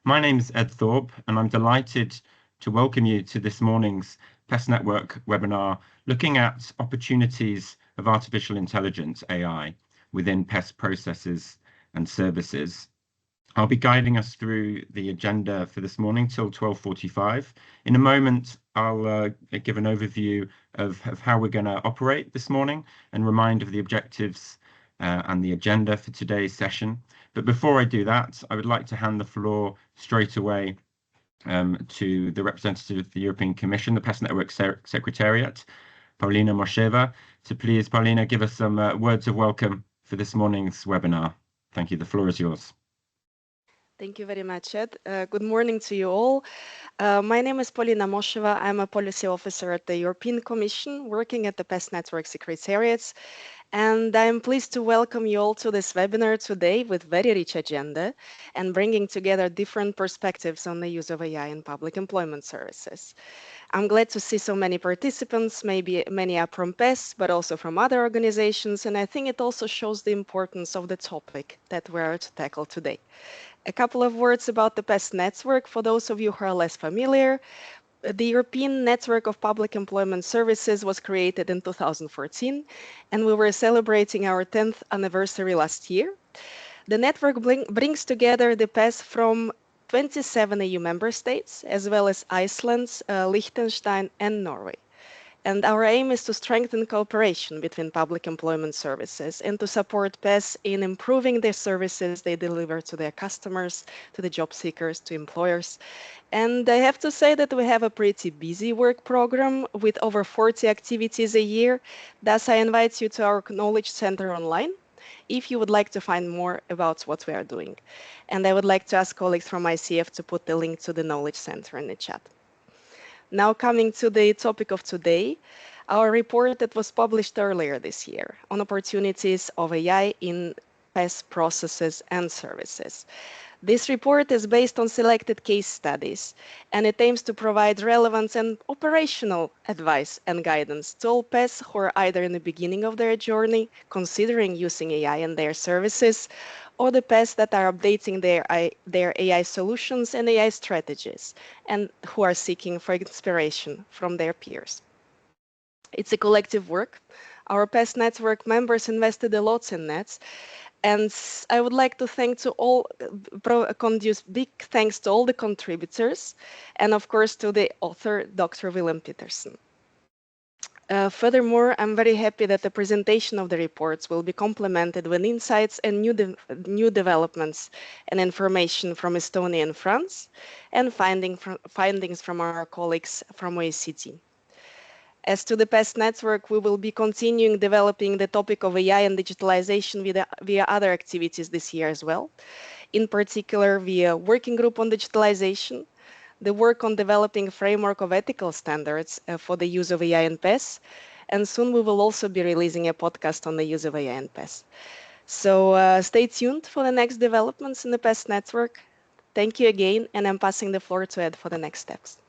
My name is Ed Thorpe, and I'm delighted to welcome you to this morning's PES Network webinar looking at opportunities of artificial intelligence, AI, within PES processes and services. I'll be guiding us through the agenda for this morning till 12:45. In a moment, I'll give an overview of how we're going to operate this morning and remind of the objectives and the agenda for today's session. But before I do that, I would like to hand the floor straight away to the representative of the European Commission, the PES Network Secretariat, Paulina Mosheva. So please, Paulina, give us some words of welcome for this morning's webinar. Thank you. The floor is yours. Thank you very much, Ed. Good morning to you all. My name is Paulina Mosheva. I'm a policy officer at the European Commission, working at the PES Network Secretariats. And I'm pleased to welcome you all to this webinar today with very rich agenda and bringing together different perspectives on the use of AI in public employment services. I'm glad to see so many participants, maybe many are from PES, but also from other organizations. And I think it also shows the importance of the topic that we're to tackle today. A couple of words about the PES network for those of you who are less familiar. The European Network of Public Employment Services was created in 2014, and we were celebrating our 10th anniversary last year. The network brings together the PES from 27 EU member states, as well as Iceland, Liechtenstein, and Norway. And our aim is to strengthen cooperation between public employment services and to support PES in improving the services they deliver to their customers, to the job seekers, to employers. And I have to say that we have a pretty busy work program with over 40 activities a year. Thus, I invite you to our Knowledge Center online if you would like to find more about what we are doing. And I would like to ask colleagues from ICF to put the link to the Knowledge Center in the chat. Now coming to the topic of today, our report that was published earlier this year on opportunities of AI in PES processes and services. This report is based on selected case studies, and it aims to provide relevant and operational advice and guidance to all PES who are either in the beginning of their journey, considering using AI in their services, or the PES that are updating their AI solutions and AI strategies, and who are seeking for inspiration from their peers. It's a collective work. Our PES network members invested a lot in that. And I would like to conduce big thanks to all the contributors, and of course to the author, Dr. Willem Petersen. Furthermore, I'm very happy that the presentation of the reports will be complemented with insights and new developments and information from Estonia and France, and findings from our colleagues from OECD. As to the PES network, we will be continuing developing the topic of AI and digitalization via other activities this year as well. In particular, via working group on digitalization, the work on developing a framework of ethical standards for the use of AI and PES, and soon we will also be releasing a podcast on the use of AI and PES. So stay tuned for the next developments in the PES network. Thank you again, and I'm passing the floor to Ed for the next steps.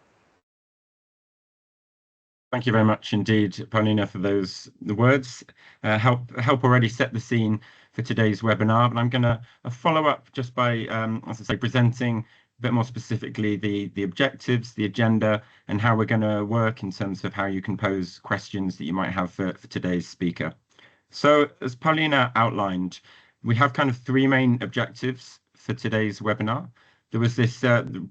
Thank you very much indeed, Paulina, for those words. Help already set the scene for today's webinar, but I'm going to follow up just by, as I say, presenting a bit more specifically the objectives, the agenda, and how we're going to work in terms of how you can pose questions that you might have for today's speaker. So as Paulina outlined, we have kind of three main objectives for today's webinar. There was this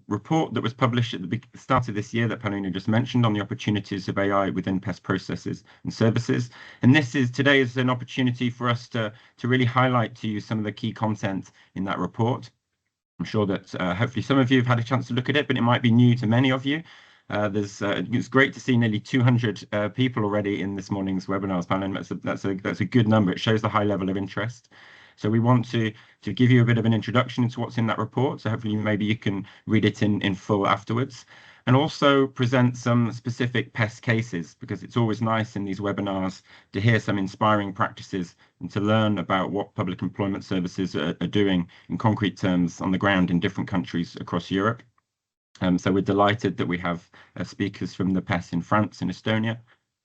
report that was published at the start of this year that Paulina just mentioned on the opportunities of AI within PES processes and services. And today is an opportunity for us to really highlight to you some of the key content in that report. I'm sure that hopefully some of you have had a chance to look at it, but it might be new to many of you. It's great to see nearly 200 people already in this morning's webinars, Paulina. That's a good number. It shows the high level of interest. So we want to give you a bit of an introduction into what's in that report. So hopefully maybe you can read it in full afterwards, and also present some specific PES cases, because it's always nice in these webinars to hear some inspiring practices and to learn about what public employment services are doing in concrete terms on the ground in different countries across Europe. So we're delighted that we have speakers from the PES in France and Estonia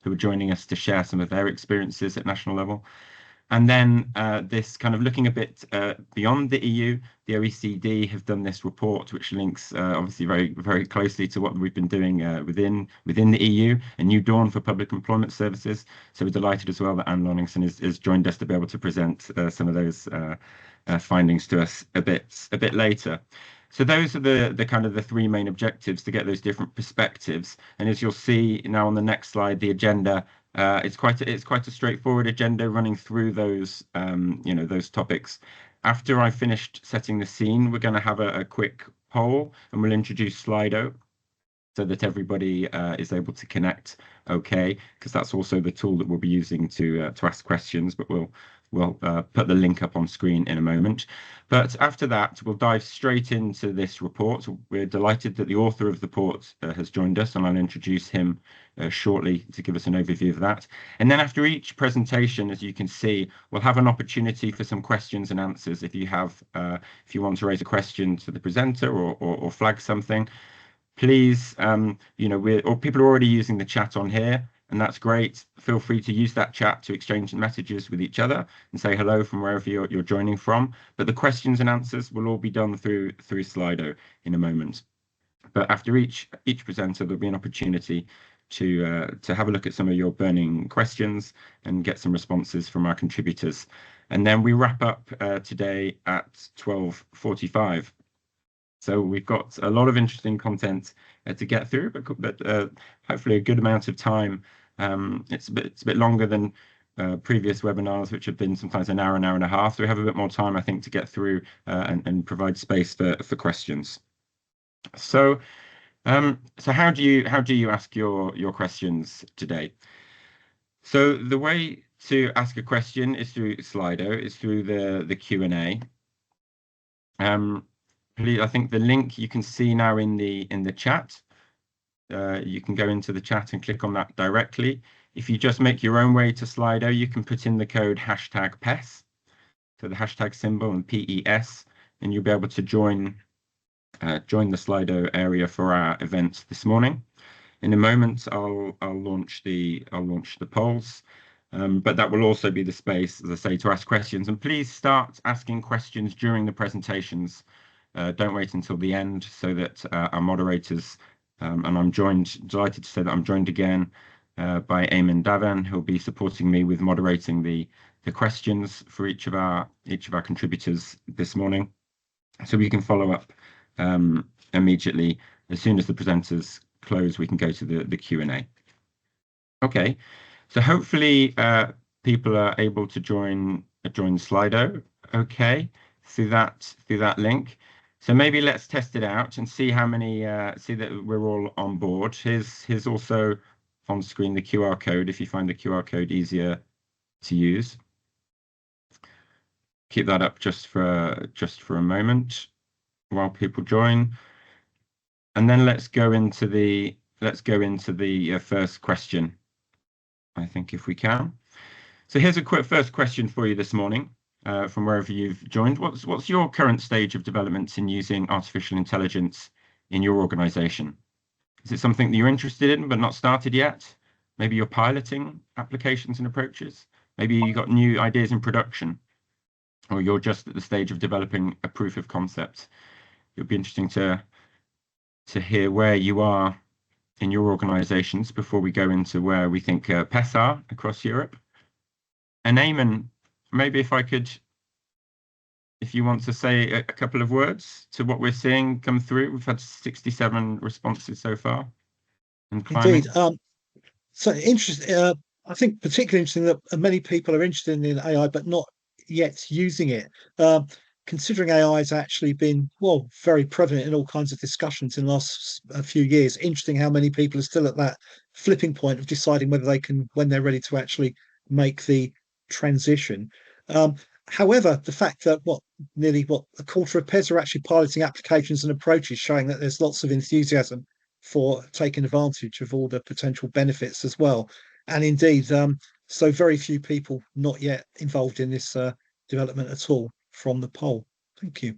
who are joining us to share some of their experiences at national level. And then this kind of looking a bit beyond the EU, the OECD have done this report, which links obviously very closely to what we've been doing within the EU, a new dawn for public employment services. So we're delighted as well that Anne Loningson has joined us to be able to present some of those findings to us a bit later. So those are the kind of the three main objectives, to get those different perspectives. And as you'll see now on the next slide, the agenda. It's quite a straightforward agenda running through those those topics. After I finished setting the scene, we're going to have a quick poll, and we'll introduce Slido so that everybody is able to connect okay, because that's also the tool that we'll be using to ask questions, but we'll put the link up on screen in a moment. But after that, we'll dive straight into this report. We're delighted that the author of the report has joined us, and I'll introduce him shortly to give us an overview of that. And then after each presentation, as you can see, we'll have an opportunity for some questions and answers. If you want to raise a question to the presenter or flag something, please, people are already using the chat on here, and that's great. Feel free to use that chat to exchange messages with each other and say hello from wherever you're joining from. But the questions and answers will all be done through Slido in a moment. But after each presenter, there'll be an opportunity to have a look at some of your burning questions and get some responses from our contributors. And then we wrap up today at 12:45. So we've got a lot of interesting content to get through, but hopefully a good amount of time. It's a bit longer than previous webinars, which have been sometimes an hour and a half. So we have a bit more time, I think, to get through and provide space for questions. So how do you ask your questions today? So the way to ask a question is through Slido, is through the Q&A. I think the link you can see now in the chat. You can go into the chat and click on that directly. If you just make your own way to Slido, you can put in the code #PES, so the hashtag symbol and PES, and you'll be able to join the Slido area for our event this morning. In a moment, I'll launch the polls, but that will also be the space, as I say, to ask questions. And please start asking questions during the presentations. Don't wait until the end, so that our moderators, and I'm delighted to say that I'm joined again by Eamon Davan, who'll be supporting me with moderating the questions for each of our contributors this morning. So we can follow up immediately. As soon as the presenters close, we can go to the Q&A. Okay, so hopefully people are able to join Slido okay through that link. So maybe let's test it out and see how many, see that we're all on board. Here's also on screen the QR code, if you find the QR code easier to use. Keep that up just for a moment while people join. And then let's go into the first question, I think, if we can. So here's a quick first question for you this morning. From wherever you've joined. What's your current stage of development in using artificial intelligence in your organization? Is it something that you're interested in but not started yet? Maybe you're piloting applications and approaches. Maybe you got new ideas in production, or you're just at the stage of developing a proof of concept. It'll be interesting to hear where you are in your organizations before we go into where we think PES are across Europe. And Eamon, maybe if you want to say a couple of words to what we're seeing come through. We've had 67 responses so far. And climbing. Indeed. So interesting. I think particularly interesting that many people are interested in AI, but not yet using it. Considering AI has actually been, well, very prevalent in all kinds of discussions in the last few years. Interesting how many people are still at that flipping point of deciding whether they can, when they're ready to actually make the transition. However, the fact that nearly a quarter of PES are actually piloting applications and approaches, showing that there's lots of enthusiasm for taking advantage of all the potential benefits as well. And indeed, so very few people not yet involved in this development at all from the poll. Thank you.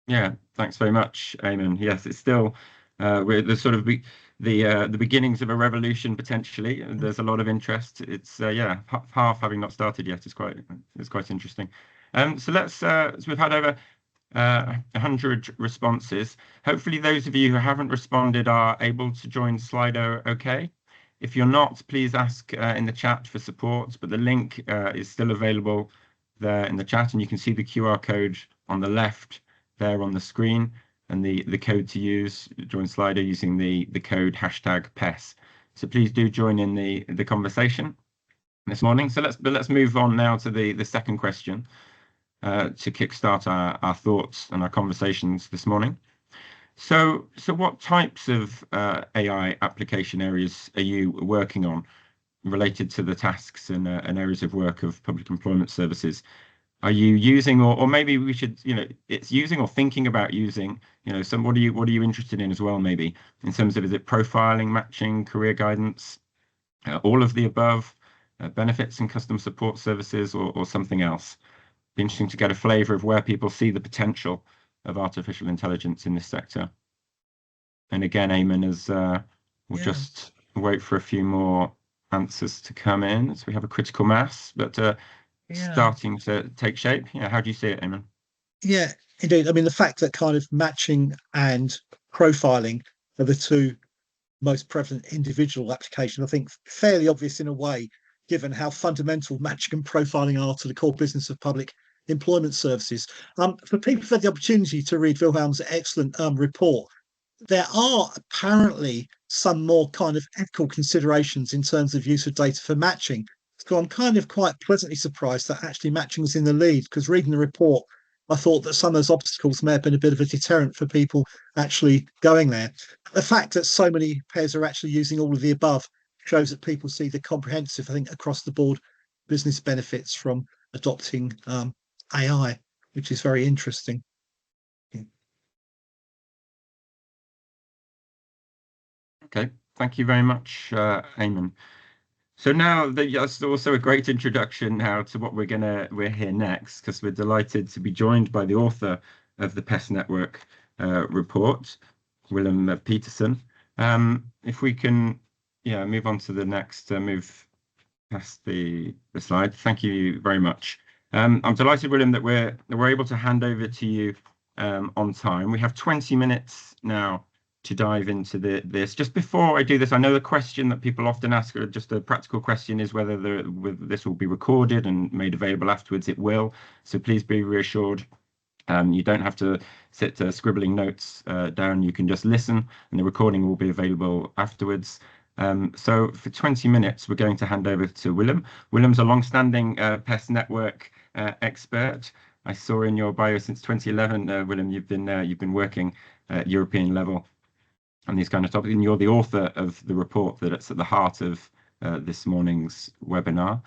Yeah, thanks very much, Eamon. Yes, it's still We're the sort of the beginnings of a revolution potentially. There's a lot of interest. It's yeah, half having not started yet is quite interesting. So we've had over 100 responses. Hopefully those of you who haven't responded are able to join Slido okay. If you're not, please ask in the chat for support, but the link is still available there in the chat, and you can see the QR code on the left there on the screen, and the code to use, join Slido using the code #PES. So please do join in the conversation this morning. So let's move on now to the second question to kickstart our thoughts and our conversations this morning. So what types of AI application areas are you working on related to the tasks and areas of work of public employment services? Are you using, or maybe we should, it's using or thinking about using, what are you interested in as well, maybe in terms of, is it profiling, matching, career guidance, all of the above, benefits and customer support services, or something else? Be interesting to get a flavor of where people see the potential of artificial intelligence in this sector. And again, Eamon, as we'll just wait for a few more answers to come in. So we have a critical mass, but starting to take shape. Yeah, how do you see it, Eamon? Yeah, indeed. I mean, the fact that kind of matching and profiling are the two most prevalent individual applications, I think fairly obvious in a way, given how fundamental matching and profiling are to the core business of public employment services. For people who've had the opportunity to read Wilhelm's excellent report, there are apparently some more kind of ethical considerations in terms of use of data for matching. So I'm kind of quite pleasantly surprised that actually matching was in the lead, because reading the report, I thought that some of those obstacles may have been a bit of a deterrent for people actually going there. The fact that so many pairs are actually using all of the above shows that people see the comprehensive, I think, across the board business benefits from adopting AI, which is very interesting. Okay, thank you very much, Eamon. So now that's also a great introduction now to what we're here next, because we're delighted to be joined by the author of the PES Network report, Willem Peterson. If we can, move on to the next, move past the slide. Thank you very much. I'm delighted, Willem, that we're able to hand over to you on time. We have 20 minutes now to dive into this. Just before I do this, I know the question that people often ask, or just a practical question, is whether this will be recorded and made available afterwards. It will. So please be reassured. You don't have to sit scribbling notes down. You can just listen, and the recording will be available afterwards. So for 20 minutes, we're going to hand over to Willem. Willem's a long-standing PES Network expert. I saw in your bio since 2011, Willem, you've been working at European level on these kind of topics, and you're the author of the report that's at the heart of this morning's webinar.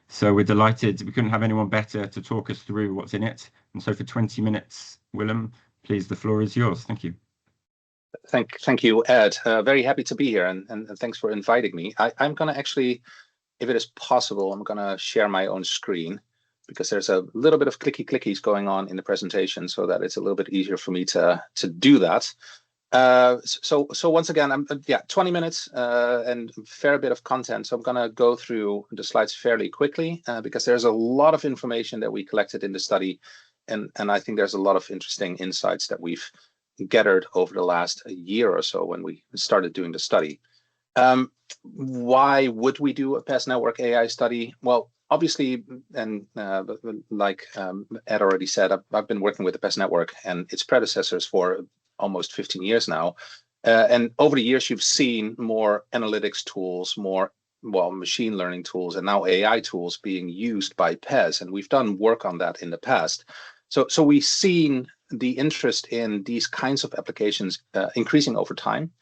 So we're delighted. We couldn't have anyone better to talk us through what's in it. And so for 20 minutes, Willem, please, the floor is yours. Thank you. Thank you, Ed. Very happy to be here, and thanks for inviting me. I'm going to actually, if it is possible, I'm going to share my own screen, because there's a little bit of clickies going on in the presentation, so that it's a little bit easier for me to do that. So once again, 20 minutes and a fair bit of content. So I'm going to go through the slides fairly quickly because there's a lot of information that we collected in the study, and I think there's a lot of interesting insights that we've gathered over the last year or so when we started doing the study. Why would we do a PES Network AI study? Well, obviously, and like Ed already said, I've been working with the PES Network and its predecessors for almost 15 years now. And over the years, you've seen more analytics tools, more machine learning tools, and now AI tools being used by PES. And we've done work on that in the past. So we've seen the interest in these kinds of applications increasing over time.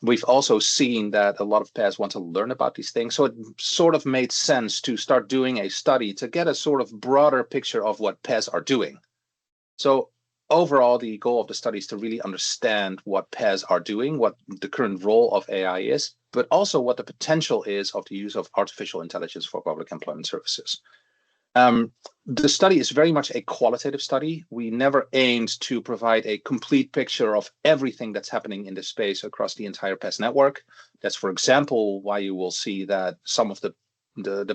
We've also seen that a lot of PES want to learn about these things. So it sort of made sense to start doing a study to get a sort of broader picture of what PES are doing. So overall, the goal of the study is to really understand what PES are doing, what the current role of AI is, but also what the potential is of the use of artificial intelligence for public employment services. The study is very much a qualitative study. We never aimed to provide a complete picture of everything that's happening in this space across the entire PES network. That's, for example, why you will see that some of the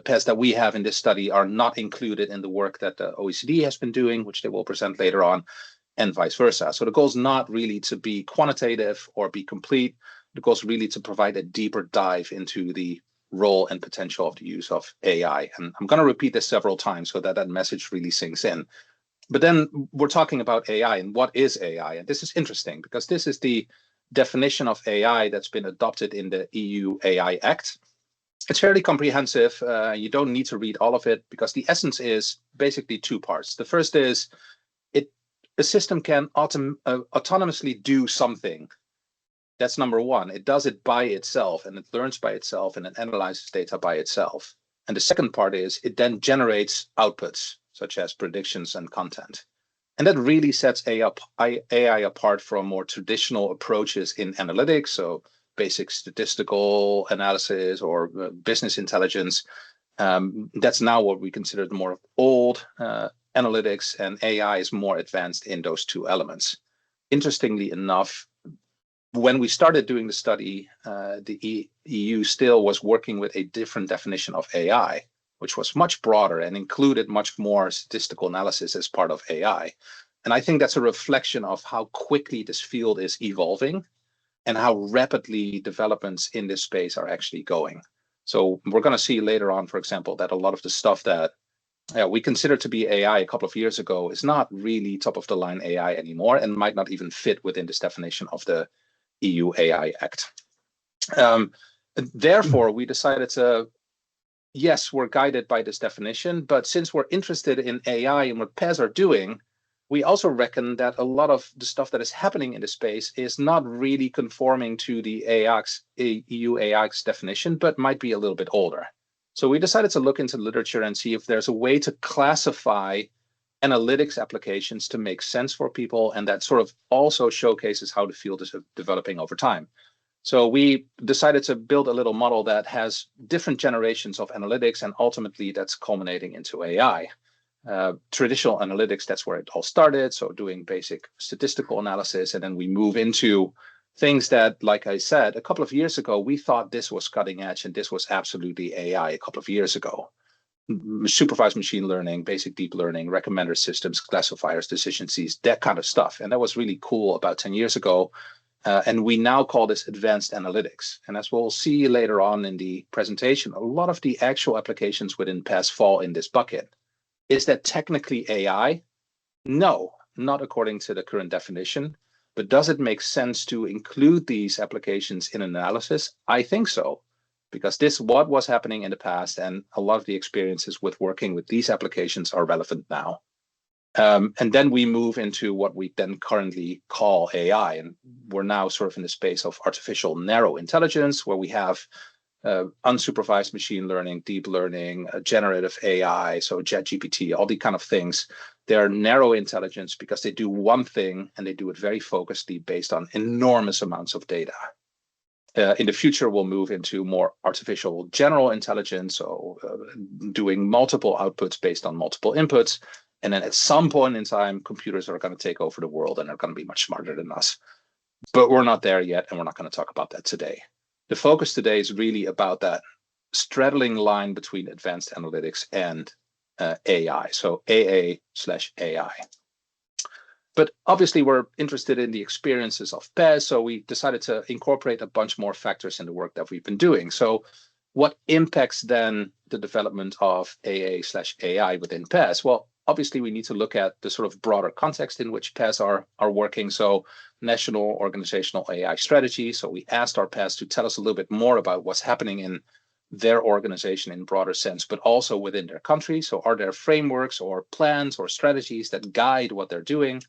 PES that we have in this study are not included in the work that the OECD has been doing, which they will present later on, and vice versa. So the goal is not really to be quantitative or be complete. The goal is really to provide a deeper dive into the role and potential of the use of AI. And I'm going to repeat this several times so that that message really sinks in. But then we're talking about AI and what is AI? And this is interesting because this is the definition of AI that's been adopted in the EU AI Act. It's fairly comprehensive. You don't need to read all of it because the essence is basically two parts. The first is a system can autonomously do something. That's number one. It does it by itself, and it learns by itself, and it analyzes data by itself. And the second part is it then generates outputs, such as predictions and content. And that really sets AI apart from more traditional approaches in analytics, so basic statistical analysis or business intelligence. That's now what we consider the more old analytics, and AI is more advanced in those two elements. Interestingly enough, when we started doing the study, the EU still was working with a different definition of AI, which was much broader and included much more statistical analysis as part of AI. And I think that's a reflection of how quickly this field is evolving and how rapidly developments in this space are actually going. So we're going to see later on, for example, that a lot of the stuff that we considered to be AI a couple of years ago is not really top of the line AI anymore and might not even fit within this definition of the EU AI Act. Therefore, we decided to, yes, we're guided by this definition, but since we're interested in AI and what PES are doing, we also reckon that a lot of the stuff that is happening in the space is not really conforming to the EU AIX definition, but might be a little bit older. So we decided to look into literature and see if there's a way to classify analytics applications to make sense for people, and that sort of also showcases how the field is developing over time. So we decided to build a little model that has different generations of analytics, and ultimately that's culminating into AI. Traditional analytics, that's where it all started, so doing basic statistical analysis, and then we move into things that, like I said, a couple of years ago, we thought this was cutting edge and this was absolutely AI a couple of years ago. Supervised machine learning, basic deep learning, recommender systems, classifiers, decision trees, that kind of stuff. And that was really cool about 10 years ago. And we now call this advanced analytics. And as we'll see later on in the presentation, a lot of the actual applications within PES fall in this bucket. Is that technically AI? No, not according to the current definition. But does it make sense to include these applications in analysis? I think so, because this what was happening in the past, and a lot of the experiences with working with these applications are relevant now. And then we move into what we then currently call AI, and we're now sort of in the space of artificial narrow intelligence, where we have unsupervised machine learning, deep learning, generative AI, so ChatGPT, all the kind of things. They're narrow intelligence because they do one thing and they do it very focusedly based on enormous amounts of data. In the future, we'll move into more artificial general intelligence, so doing multiple outputs based on multiple inputs. And then at some point in time, computers are going to take over the world and are going to be much smarter than us. But we're not there yet, and we're not going to talk about that today. The focus today is really about that straddling line between advanced analytics and AI, so AA/AI. But obviously, we're interested in the experiences of PES, so we decided to incorporate a bunch more factors in the work that we've been doing. So what impacts then the development of AA/AI within PES? Well, obviously, we need to look at the sort of broader context in which PES are working. So national organizational AI strategy. So we asked our PES to tell us a little bit more about what's happening in their organization in broader sense, but also within their country. So are there frameworks or plans or strategies that guide what they're doing?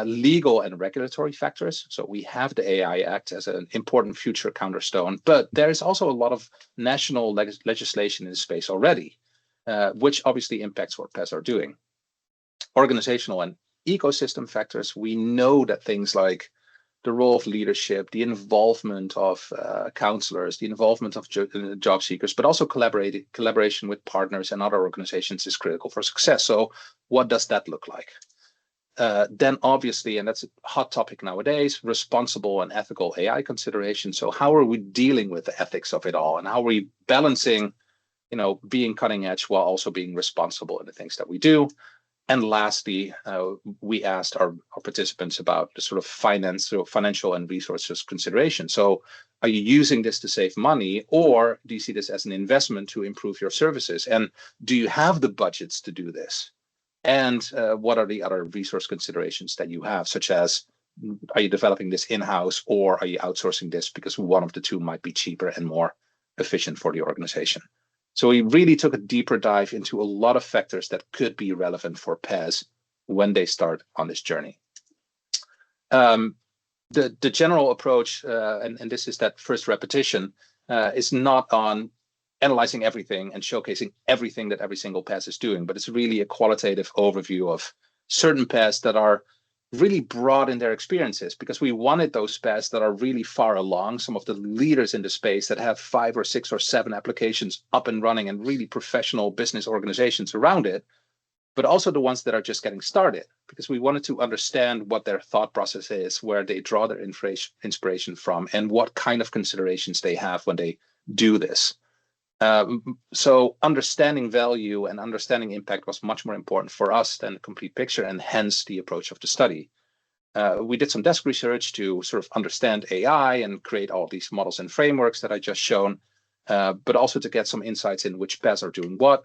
Legal and regulatory factors. So we have the AI Act as an important future counterstone, but there is also a lot of national legislation in the space already, which obviously impacts what PES are doing. Organizational and ecosystem factors. We know that things like the role of leadership, the involvement of counselors, the involvement of job seekers, but also collaboration with partners and other organizations is critical for success. So what does that look like? Then obviously, and that's a hot topic nowadays, responsible and ethical AI considerations. So how are we dealing with the ethics of it all, and how are we balancing, being cutting edge while also being responsible in the things that we do? And lastly, we asked our participants about the sort of financial and resources consideration. So are you using this to save money, or do you see this as an investment to improve your services? And do you have the budgets to do this? And what are the other resource considerations that you have, such as, are you developing this in-house, or are you outsourcing this because one of the two might be cheaper and more efficient for the organization? So we really took a deeper dive into a lot of factors that could be relevant for PES when they start on this journey. The general approach, and this is that first repetition, is not on analyzing everything and showcasing everything that every single PES is doing, but it's really a qualitative overview of certain PES that are really broad in their experiences, because we wanted those PES that are really far along, some of the leaders in the space that have 5 or 6 or 7 applications up and running and really professional business organizations around it, but also the ones that are just getting started, because we wanted to understand what their thought process is, where they draw their inspiration from, and what kind of considerations they have when they do this. So understanding value and understanding impact was much more important for us than the complete picture, and hence the approach of the study. We did some desk research to sort of understand AI and create all these models and frameworks that I just shown, but also to get some insights in which PES are doing what.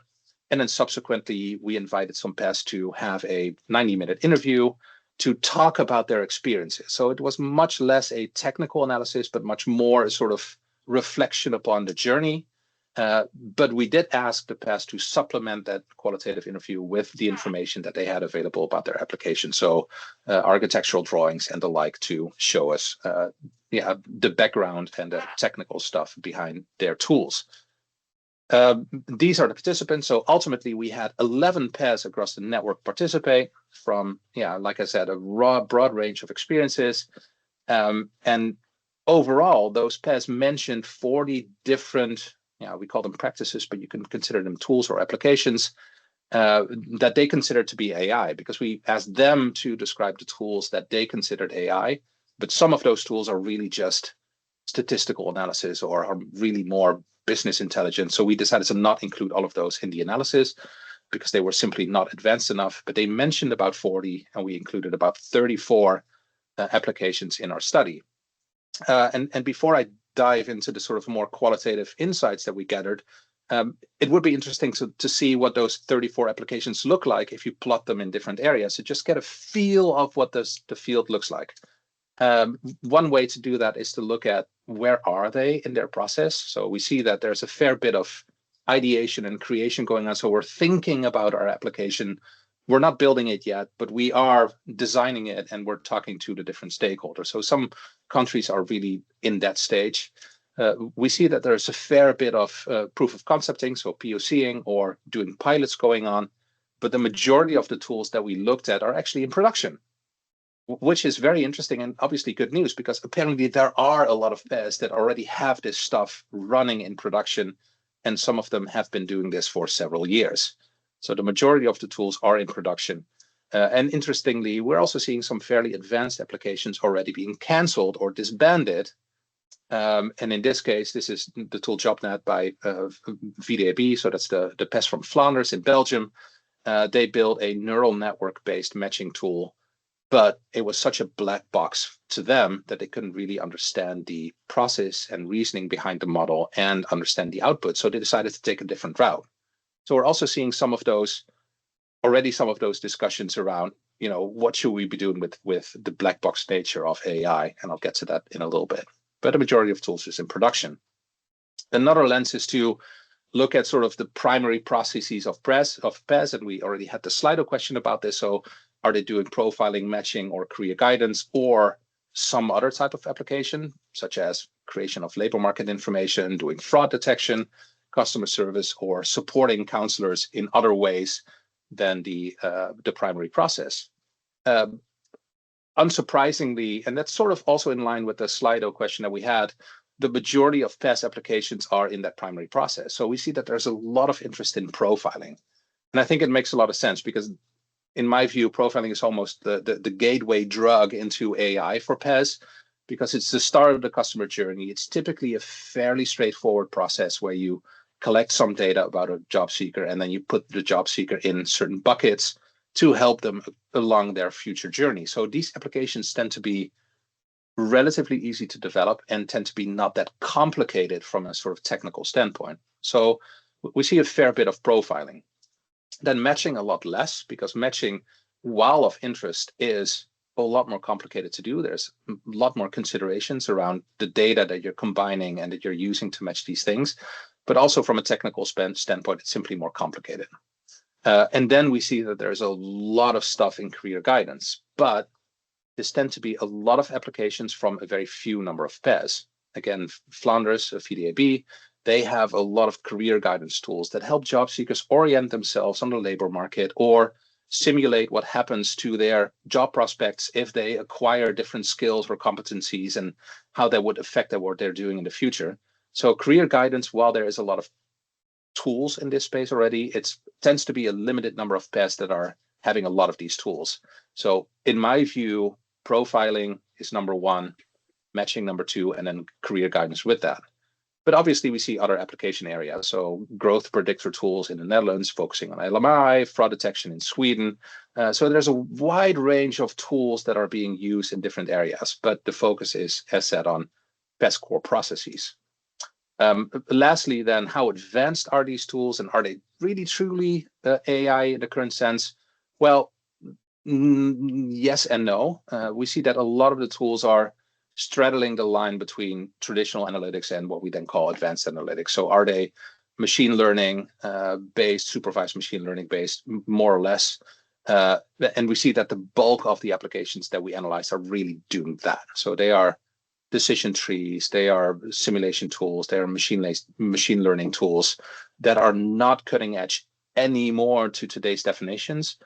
And then subsequently, we invited some PES to have a 90-minute interview to talk about their experiences. So it was much less a technical analysis, but much more a sort of reflection upon the journey. But we did ask the PES to supplement that qualitative interview with the information that they had available about their application. So architectural drawings and the like, to show us the background and the technical stuff behind their tools. These are the participants. So ultimately, we had 11 PES across the network participate from, like I said, a broad range of experiences. And overall, those PES mentioned 40 different, we call them practices, but you can consider them tools or applications that they consider to be AI, because we asked them to describe the tools that they considered AI. But some of those tools are really just statistical analysis or are really more business intelligence. So we decided to not include all of those in the analysis because they were simply not advanced enough. But they mentioned about 40, and we included about 34 applications in our study. And before I dive into the sort of more qualitative insights that we gathered, it would be interesting to see what those 34 applications look like if you plot them in different areas, to just get a feel of what the field looks like. One way to do that is to look at where are they in their process. So we see that there's a fair bit of ideation and creation going on. So we're thinking about our application. We're not building it yet, but we are designing it, and we're talking to the different stakeholders. So some countries are really in that stage. We see that there's a fair bit of proof of concepting, so POCing or doing pilots going on, but the majority of the tools that we looked at are actually in production, which is very interesting and obviously good news, because apparently there are a lot of PES that already have this stuff running in production, and some of them have been doing this for several years. So the majority of the tools are in production. And interestingly, we're also seeing some fairly advanced applications already being canceled or disbanded. And in this case, this is the tool JobNet by VDAB. So that's the PES from Flanders in Belgium. They built a neural network-based matching tool, but it was such a black box to them that they couldn't really understand the process and reasoning behind the model and understand the output. So they decided to take a different route. So we're also seeing some of those discussions around, what should we be doing with the black box nature of AI? And I'll get to that in a little bit. But the majority of tools is in production. Another lens is to look at sort of the primary processes of PES, and we already had the Slido question about this. So are they doing profiling, matching, or career guidance, or some other type of application, such as creation of labor market information, doing fraud detection, customer service, or supporting counselors in other ways than the primary process? unsurprisingly, and that's sort of also in line with the Slido question that we had, the majority of PES applications are in that primary process. So we see that there's a lot of interest in profiling. And I think it makes a lot of sense because in my view, profiling is almost the gateway drug into AI for PES because it's the start of the customer journey. It's typically a fairly straightforward process where you collect some data about a job seeker and then you put the job seeker in certain buckets to help them along their future journey. So these applications tend to be relatively easy to develop and tend to be not that complicated from a sort of technical standpoint. So we see a fair bit of profiling. Then matching a lot less, because matching, while of interest, is a lot more complicated to do. There's a lot more considerations around the data that you're combining and that you're using to match these things. But also from a technical standpoint, it's simply more complicated. And then we see that there's a lot of stuff in career guidance, but this tend to be a lot of applications from a very few number of PES. Again, Flanders, VDAB, they have a lot of career guidance tools that help job seekers orient themselves on the labor market or simulate what happens to their job prospects if they acquire different skills or competencies and how that would affect what they're doing in the future. So career guidance, while there is a lot of tools in this space already, it tends to be a limited number of PES that are having a lot of these tools. So in my view, profiling is number one, matching number two, and then career guidance with that. But obviously, we see other application areas. So growth predictor tools in the Netherlands, focusing on LMI, fraud detection in Sweden. So there's a wide range of tools that are being used in different areas, but the focus is, as said, on PES core processes. Lastly, then, how advanced are these tools, and are they really truly AI in the current sense? Well, yes and no. We see that a lot of the tools are straddling the line between traditional analytics and what we then call advanced analytics. So are they machine learning based, supervised machine learning based, more or less? And we see that the bulk of the applications that we analyze are really doing that. So they are decision trees, they are simulation tools, they are machine learning tools that are not cutting edge anymore to today's definitions.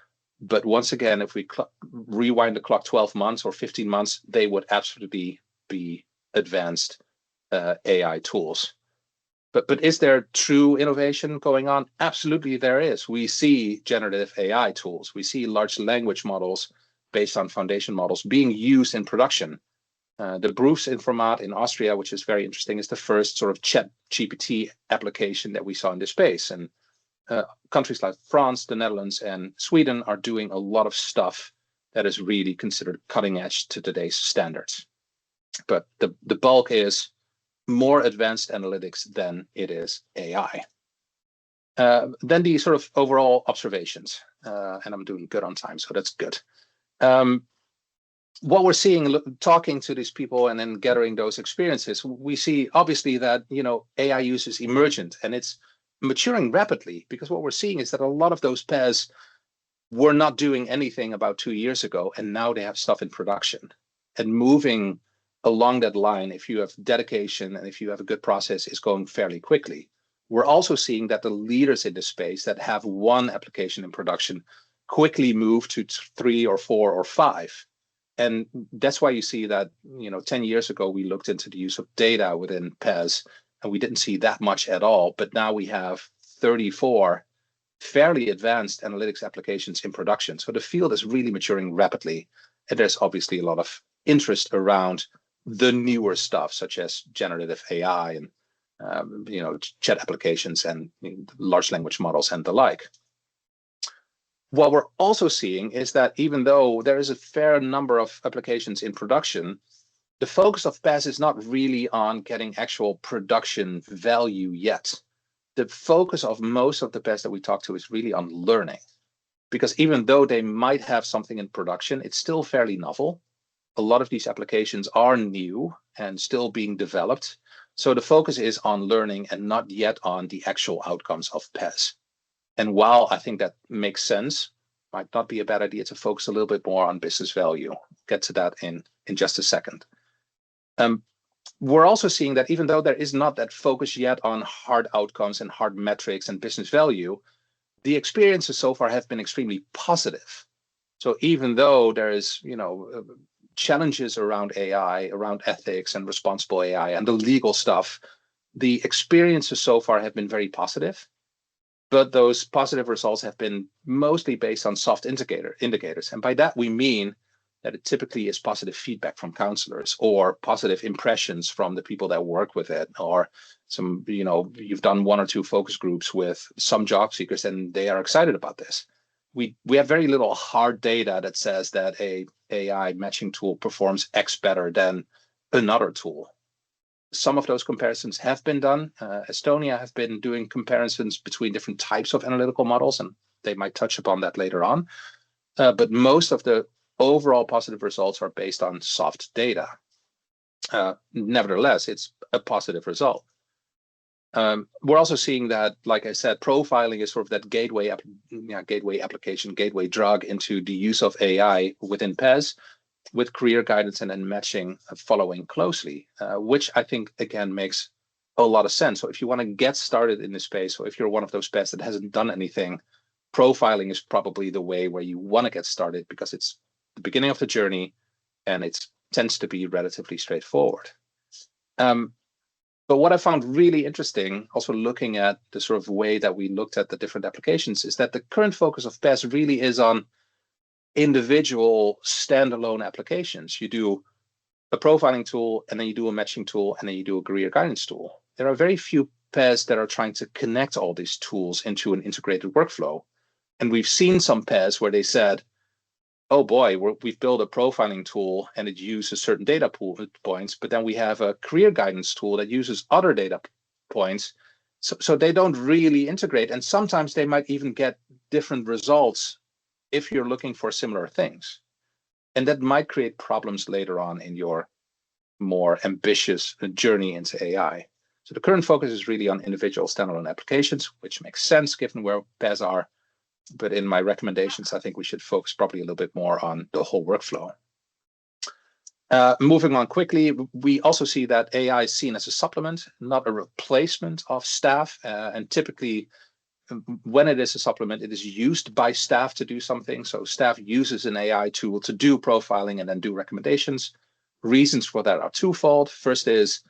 But once again, if we rewind the clock 12 months or 15 months, they would absolutely be advanced AI tools. But is there true innovation going on? Absolutely, there is. We see generative AI tools. We see large language models based on foundation models being used in production. The Berufsinformat in Austria, which is very interesting, is the first sort of chat GPT application that we saw in this space. And countries like France, the Netherlands, and Sweden are doing a lot of stuff that is really considered cutting edge to today's standards. But the bulk is more advanced analytics than it is AI. Then the sort of overall observations, and I'm doing good on time, so that's good. What we're seeing, talking to these people and then gathering those experiences, we see obviously that AI use is emergent and it's maturing rapidly, because what we're seeing is that a lot of those PES were not doing anything about 2 years ago, and now they have stuff in production. And moving along that line, if you have dedication and if you have a good process, is going fairly quickly. We're also seeing that the leaders in this space that have one application in production quickly move to 3 or 4 or 5. And that's why you see that 10 years ago, we looked into the use of data within PES, and we didn't see that much at all. But now we have 34 fairly advanced analytics applications in production. So the field is really maturing rapidly. And there's obviously a lot of interest around the newer stuff, such as generative AI and chat applications and large language models and the like. What we're also seeing is that even though there is a fair number of applications in production, the focus of PES is not really on getting actual production value yet. The focus of most of the PES that we talk to is really on learning, because even though they might have something in production, it's still fairly novel. A lot of these applications are new and still being developed. So the focus is on learning and not yet on the actual outcomes of PES. And while I think that makes sense, might not be a bad idea to focus a little bit more on business value. Get to that in just a second. We're also seeing that even though there is not that focus yet on hard outcomes and hard metrics and business value, the experiences so far have been extremely positive. So even though there is, challenges around AI, around ethics and responsible AI and the legal stuff, the experiences so far have been very positive, but those positive results have been mostly based on soft indicators. And by that, we mean that it typically is positive feedback from counselors or positive impressions from the people that work with it, or some, you've done 1 or 2 focus groups with some job seekers and they are excited about this. We have very little hard data that says that a AI matching tool performs X better than another tool. Some of those comparisons have been done. Estonia have been doing comparisons between different types of analytical models, and they might touch upon that later on. But most of the overall positive results are based on soft data. Nevertheless, it's a positive result. We're also seeing that, like I said, profiling is sort of that gateway application, gateway drug into the use of AI within PES, with career guidance and then matching following closely, which I think, again, makes a lot of sense. So if you want to get started in this space, or if you're one of those PES that hasn't done anything, profiling is probably the way where you want to get started, because it's the beginning of the journey and it tends to be relatively straightforward. But what I found really interesting, also looking at the sort of way that we looked at the different applications, is that the current focus of PES really is on individual standalone applications. You do a profiling tool, and then you do a matching tool, and then you do a career guidance tool. There are very few PES that are trying to connect all these tools into an integrated workflow. And we've seen some PES where they said, oh boy, we've built a profiling tool and it uses certain data points, but then we have a career guidance tool that uses other data points. So they don't really integrate. And sometimes they might even get different results if you're looking for similar things. And that might create problems later on in your more ambitious journey into AI. So the current focus is really on individual standalone applications, which makes sense given where PES are. But in my recommendations, I think we should focus probably a little bit more on the whole workflow. Moving on quickly, we also see that AI is seen as a supplement, not a replacement of staff. And typically, when it is a supplement, it is used by staff to do something. So staff uses an AI tool to do profiling and then do recommendations. Reasons for that are twofold. First is,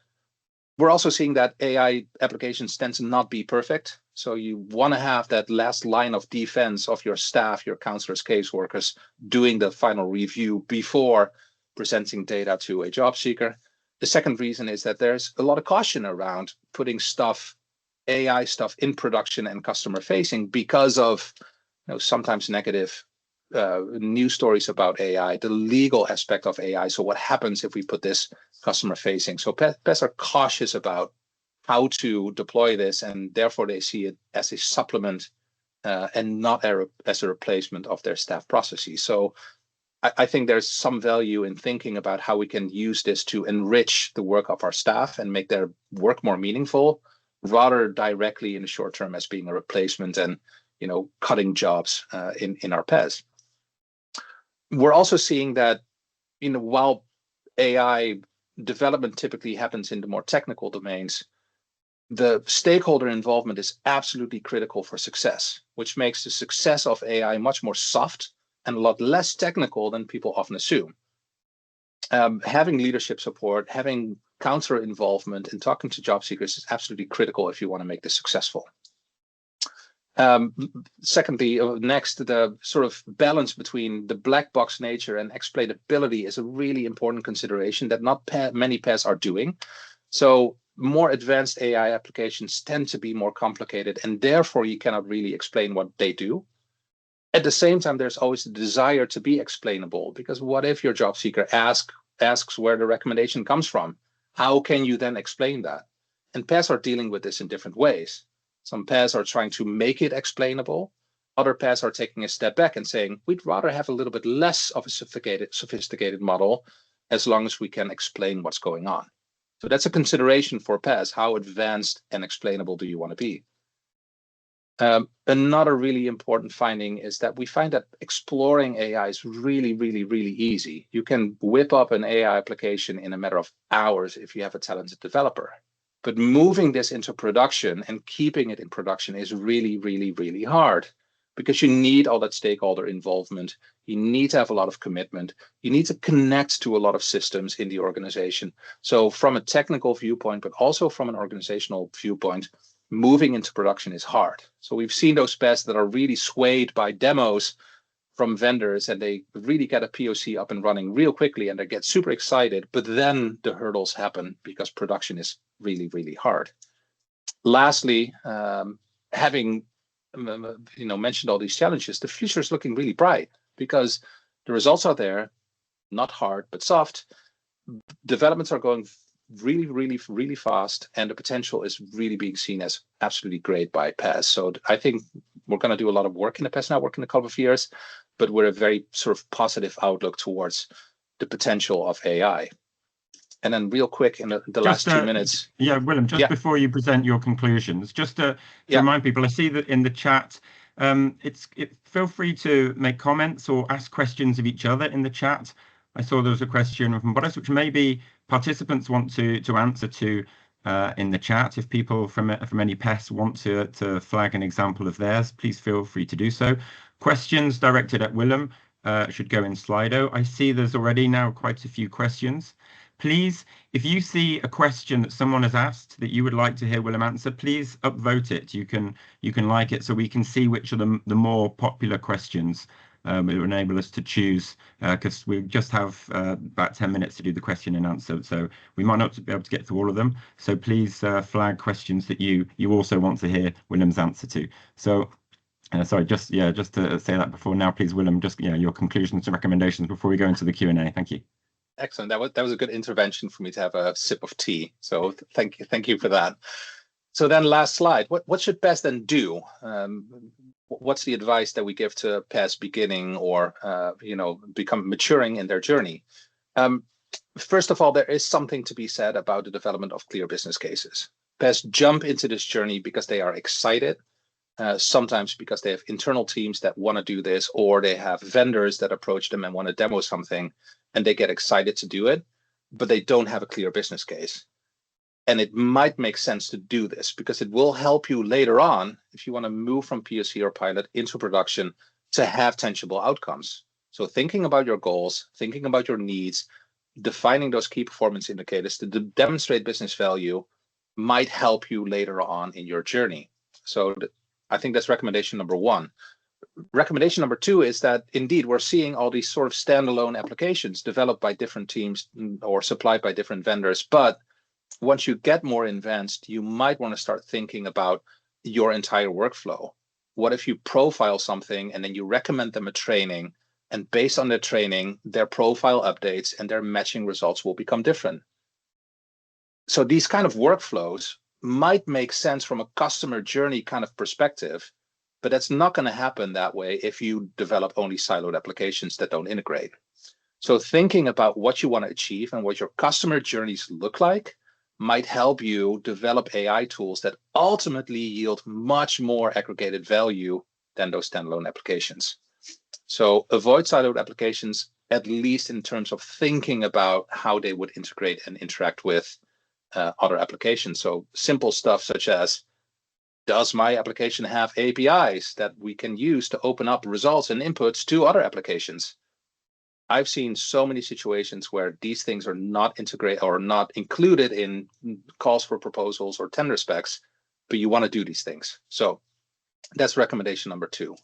we're also seeing that AI applications tend to not be perfect. So you want to have that last line of defense of your staff, your counselors, caseworkers, doing the final review before presenting data to a job seeker. The second reason is that there's a lot of caution around putting AI stuff in production and customer facing because of sometimes negative news stories about AI, the legal aspect of AI. So what happens if we put this customer facing? So PES are cautious about how to deploy this, and therefore they see it as a supplement and not as a replacement of their staff processes. So I think there's some value in thinking about how we can use this to enrich the work of our staff and make their work more meaningful, rather directly in the short term as being a replacement and cutting jobs in our PES. We're also seeing that while AI development typically happens in the more technical domains, the stakeholder involvement is absolutely critical for success, which makes the success of AI much more soft and a lot less technical than people often assume. Having leadership support, having counselor involvement, and talking to job seekers is absolutely critical if you want to make this successful. Secondly, next, the sort of balance between the black box nature and explainability is a really important consideration that not many PES are doing. So more advanced AI applications tend to be more complicated, and therefore you cannot really explain what they do. At the same time, there's always the desire to be explainable, because what if your job seeker asks where the recommendation comes from? How can you then explain that? And PES are dealing with this in different ways. Some PES are trying to make it explainable. Other PES are taking a step back and saying, we'd rather have a little bit less of a sophisticated model as long as we can explain what's going on. So that's a consideration for PES. How advanced and explainable do you want to be? Another really important finding is that we find that exploring AI is really, really, really easy. You can whip up an AI application in a matter of hours if you have a talented developer. But moving this into production and keeping it in production is really, really, really hard, because you need all that stakeholder involvement. You need to have a lot of commitment. You need to connect to a lot of systems in the organization. So from a technical viewpoint, but also from an organizational viewpoint, moving into production is hard. So we've seen those PES that are really swayed by demos from vendors, and they really get a POC up and running real quickly, and they get super excited, but then the hurdles happen because production is really, really hard. Lastly, having mentioned all these challenges, the future is looking really bright because the results are there, not hard, but soft. Developments are going really, really, really fast, and the potential is really being seen as absolutely great by PES. So I think we're going to do a lot of work in the PES network in a couple of years, but we're a very sort of positive outlook towards the potential of AI. And then real quick in the last 2 minutes. Yeah, Willem, just before you present your conclusions, just to remind people, I see that in the chat, feel free to make comments or ask questions of each other in the chat. I saw there was a question from Boris, which maybe participants want to answer to in the chat. If people from any PES want to flag an example of theirs, please feel free to do so. Questions directed at Willem should go in Slido. I see there's already now quite a few questions. Please, if you see a question that someone has asked that you would like to hear Willem answer, please upvote it. You can like it so we can see which are the more popular questions. It will enable us to choose, because we just have about 10 minutes to do the question and answer, so we might not be able to get through all of them. So please flag questions that you also want to hear Willem's answer to. So sorry, just to say that before now, please, Willem, just your conclusions and recommendations before we go into the Q&A. Thank you. Excellent. That was a good intervention for me to have a sip of tea. So thank you for that. So then last slide. What should PES then do? What's the advice that we give to PES beginning or maturing in their journey? First of all, there is something to be said about the development of clear business cases. PES jump into this journey because they are excited. Sometimes because they have internal teams that want to do this, or they have vendors that approach them and want to demo something, and they get excited to do it, but they don't have a clear business case. And it might make sense to do this because it will help you later on, if you want to move from POC or pilot into production, to have tangible outcomes. So thinking about your goals, thinking about your needs, defining those key performance indicators to demonstrate business value might help you later on in your journey. So I think that's recommendation number one. Recommendation number two is that indeed we're seeing all these sort of standalone applications developed by different teams or supplied by different vendors. But once you get more advanced, you might want to start thinking about your entire workflow. What if you profile something and then you recommend them a training, and based on their training, their profile updates and their matching results will become different? So these kind of workflows might make sense from a customer journey kind of perspective, but that's not going to happen that way if you develop only siloed applications that don't integrate. So thinking about what you want to achieve and what your customer journeys look like might help you develop AI tools that ultimately yield much more aggregated value than those standalone applications. So avoid siloed applications, at least in terms of thinking about how they would integrate and interact with other applications. So simple stuff such as, does my application have APIs that we can use to open up results and inputs to other applications? I've seen so many situations where these things are not integrated or not included in calls for proposals or tender specs, but you want to do these things. So that's recommendation number two.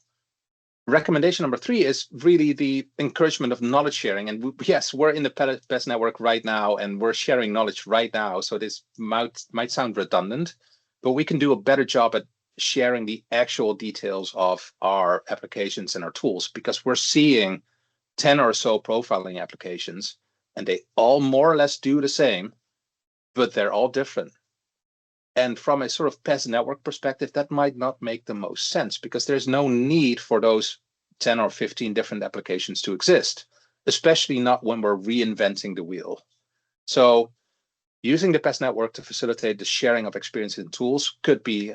Recommendation number three is really the encouragement of knowledge sharing. And yes, we're in the PES network right now, and we're sharing knowledge right now. So this might sound redundant, but we can do a better job at sharing the actual details of our applications and our tools, because we're seeing 10 or so profiling applications, and they all more or less do the same, but they're all different. And from a sort of PES network perspective, that might not make the most sense because there's no need for those 10 or 15 different applications to exist, especially not when we're reinventing the wheel. So using the PES network to facilitate the sharing of experience and tools could be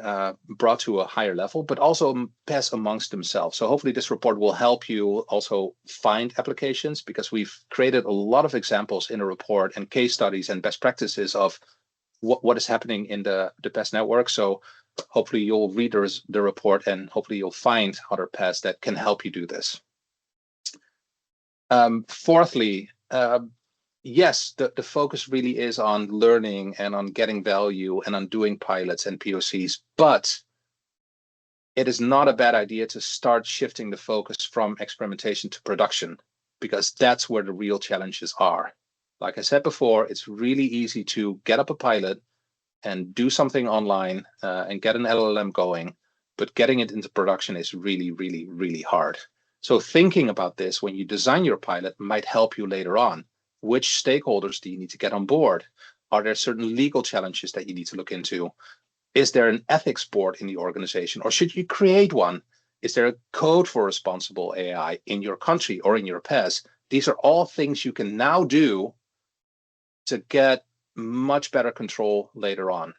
brought to a higher level, but also PES amongst themselves. So hopefully this report will help you also find applications, because we've created a lot of examples in a report and case studies and best practices of what is happening in the PES network. So hopefully you'll read the report, and hopefully you'll find other paths that can help you do this. Fourthly, yes, the focus really is on learning and on getting value and on doing pilots and POCs, but it is not a bad idea to start shifting the focus from experimentation to production, because that's where the real challenges are. Like I said before, it's really easy to get up a pilot and do something online and get an LLM going, but getting it into production is really, really, really hard. So thinking about this when you design your pilot might help you later on. Which stakeholders do you need to get on board? Are there certain legal challenges that you need to look into? Is there an ethics board in the organization, or should you create one? Is there a code for responsible AI in your country or in your PES? These are all things you can now do to get much better control later on.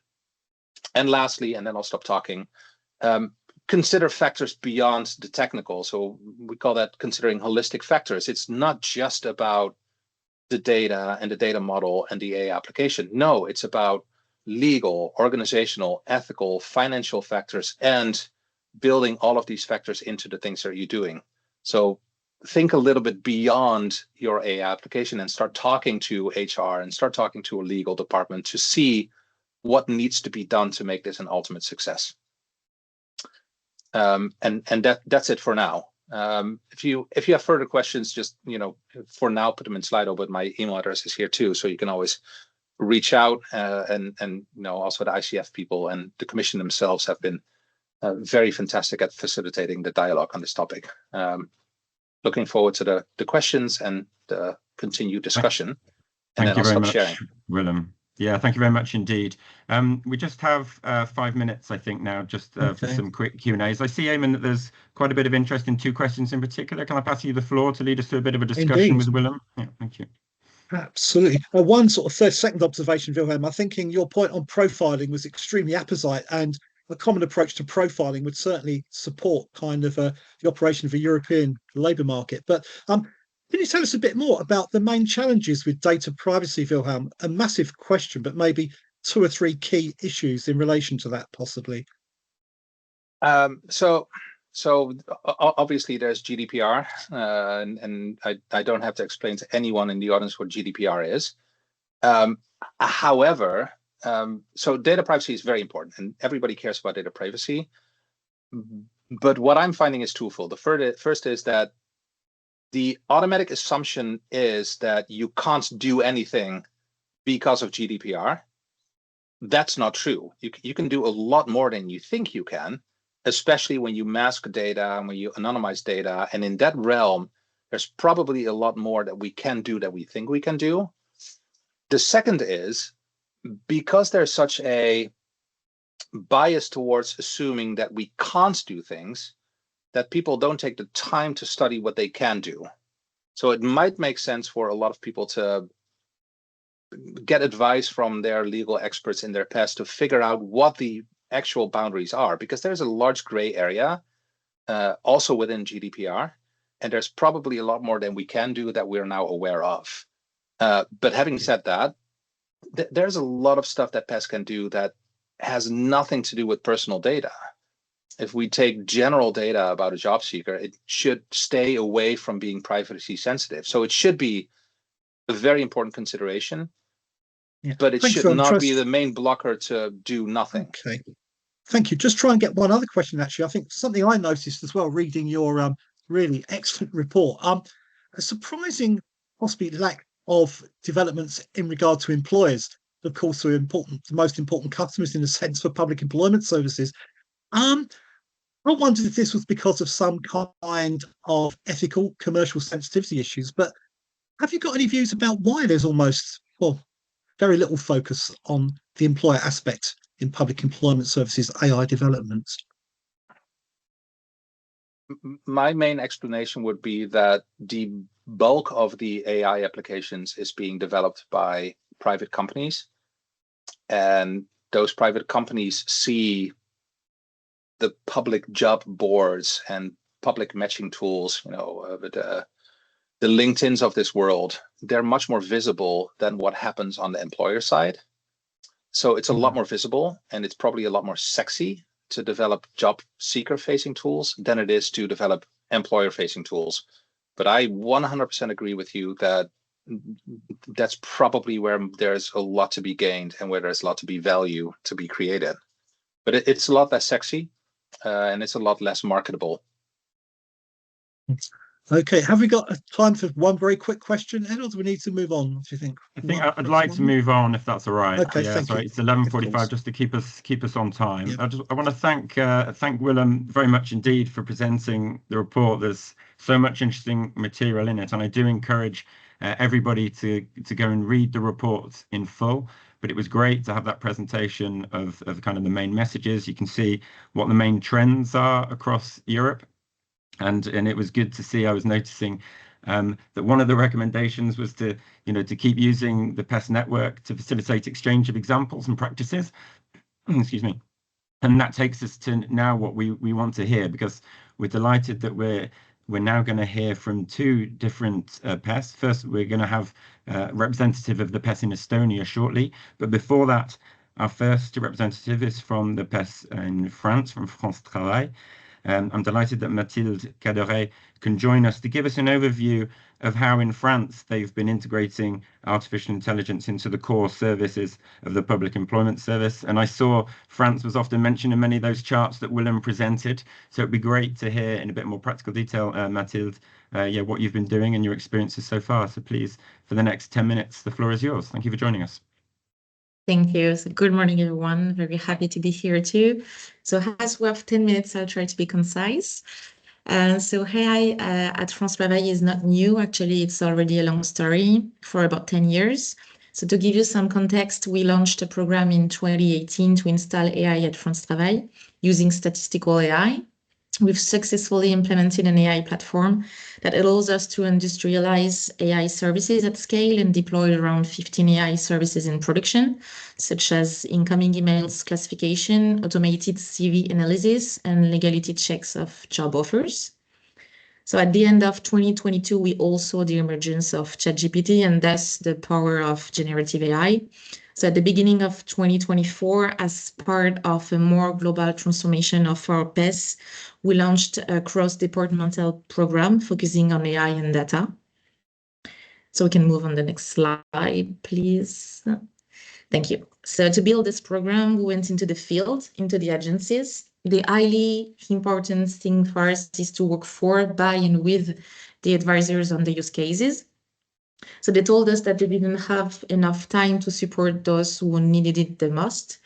And lastly, and then I'll stop talking, consider factors beyond the technical. So we call that considering holistic factors. It's not just about the data and the data model and the AI application. No, it's about legal, organizational, ethical, financial factors, and building all of these factors into the things that you're doing. So think a little bit beyond your AI application and start talking to HR and start talking to a legal department to see what needs to be done to make this an ultimate success. And that's it for now. If you have further questions, just for now put them in Slido, but my email address is here too, so you can always reach out, and also the ICF people and the Commission themselves have been very fantastic at facilitating the dialogue on this topic. Looking forward to the questions and the continued discussion. Thank you very much, Willem. Yeah, thank you very much indeed. We just have 5 minutes, I think, now, just for some quick Q&As. I see, Eamon, that there's quite a bit of interest in 2 questions in particular. Can I pass you the floor to lead us through a bit of a discussion with Willem? Yeah, thank you. Absolutely. One sort of 30-second observation, Wilhelm. I think your point on profiling was extremely apposite, and a common approach to profiling would certainly support kind of the operation of a European labour market. But can you tell us a bit more about the main challenges with data privacy, Wilhelm? A massive question, but maybe 2 or 3 key issues in relation to that, possibly. So obviously there's GDPR, and I don't have to explain to anyone in the audience what GDPR is. However, so data privacy is very important, and everybody cares about data privacy. But what I'm finding is twofold. The first is that the automatic assumption is that you can't do anything because of GDPR. That's not true. You can do a lot more than you think you can, especially when you mask data and when you anonymize data. And in that realm, there's probably a lot more that we can do that we think we can do. The second is, because there's such a bias towards assuming that we can't do things, that people don't take the time to study what they can do. So it might make sense for a lot of people to get advice from their legal experts in their past to figure out what the actual boundaries are, because there's a large gray area also within GDPR, and there's probably a lot more than we can do that we're now aware of. But having said that, there's a lot of stuff that PES can do that has nothing to do with personal data. If we take general data about a job seeker, it should stay away from being privacy sensitive. So it should be a very important consideration, but it should not be the main blocker to do nothing. Okay. Thank you. Just try and get one other question, actually. I think something I noticed as well, reading your really excellent report, a surprising, possibly lack of developments in regard to employers. Of course, they're important, the most important customers in a sense for public employment services. I wondered if this was because of some kind of ethical, commercial sensitivity issues, but have you got any views about why there's almost, well, very little focus on the employer aspect in public employment services AI developments? My main explanation would be that the bulk of the AI applications is being developed by private companies, and those private companies see the public job boards and public matching tools, the LinkedIns of this world. They're much more visible than what happens on the employer side. So it's a lot more visible, and it's probably a lot more sexy to develop job seeker facing tools than it is to develop employer facing tools. But I 100% agree with you that that's probably where there's a lot to be gained and where there's a lot to be value to be created. But it's a lot less sexy, and it's a lot less marketable. Okay, have we got time for one very quick question, Ed, or do we need to move on? Do you think? I think I'd like to move on if that's all right. Okay, yeah, thank you. It's 11:45, just to keep us on time. Yep. I want to thank Willem very much indeed for presenting the report. There's so much interesting material in it, and I do encourage everybody to go and read the report in full. But it was great to have that presentation of kind of the main messages. You can see what the main trends are across Europe. And it was good to see. I was noticing that one of the recommendations was to keep using the PES network to facilitate exchange of examples and practices. Excuse me. And that takes us to now what we want to hear, because we're delighted that we're now going to hear from two different PES. First, we're going to have a representative of the PES in Estonia shortly. But before that, our first representative is from the PES in France, from France Travail. I'm delighted that Mathilde Caderet can join us to give us an overview of how in France they've been integrating artificial intelligence into the core services of the public employment service. And I saw France was often mentioned in many of those charts that Willem presented. So it'd be great to hear in a bit more practical detail, Mathilde, what you've been doing and your experiences so far. So please, for the next 10 minutes, the floor is yours. Thank you for joining us. Thank you. So good morning, everyone. Very happy to be here too. So as we have 10 minutes, I'll try to be concise. So AI at France Travail is not new. Actually, it's already a long story for about 10 years. So to give you some context, we launched a program in 2018 to install AI at France Travail using statistical AI. We've successfully implemented an AI platform that allows us to industrialize AI services at scale and deploy around 15 AI services in production, such as incoming emails classification, automated CV analysis, and legality checks of job offers. So at the end of 2022, we also saw the emergence of ChatGPT and thus the power of generative AI. So at the beginning of 2024, as part of a more global transformation of our PES, we launched a cross-departmental program focusing on AI and data. So we can move on the next slide, please. Thank you. So to build this program, we went into the field, into the agencies. The highly important thing for us is to work for, by, and with the advisors on the use cases. So they told us that they didn't have enough time to support those who needed it the most,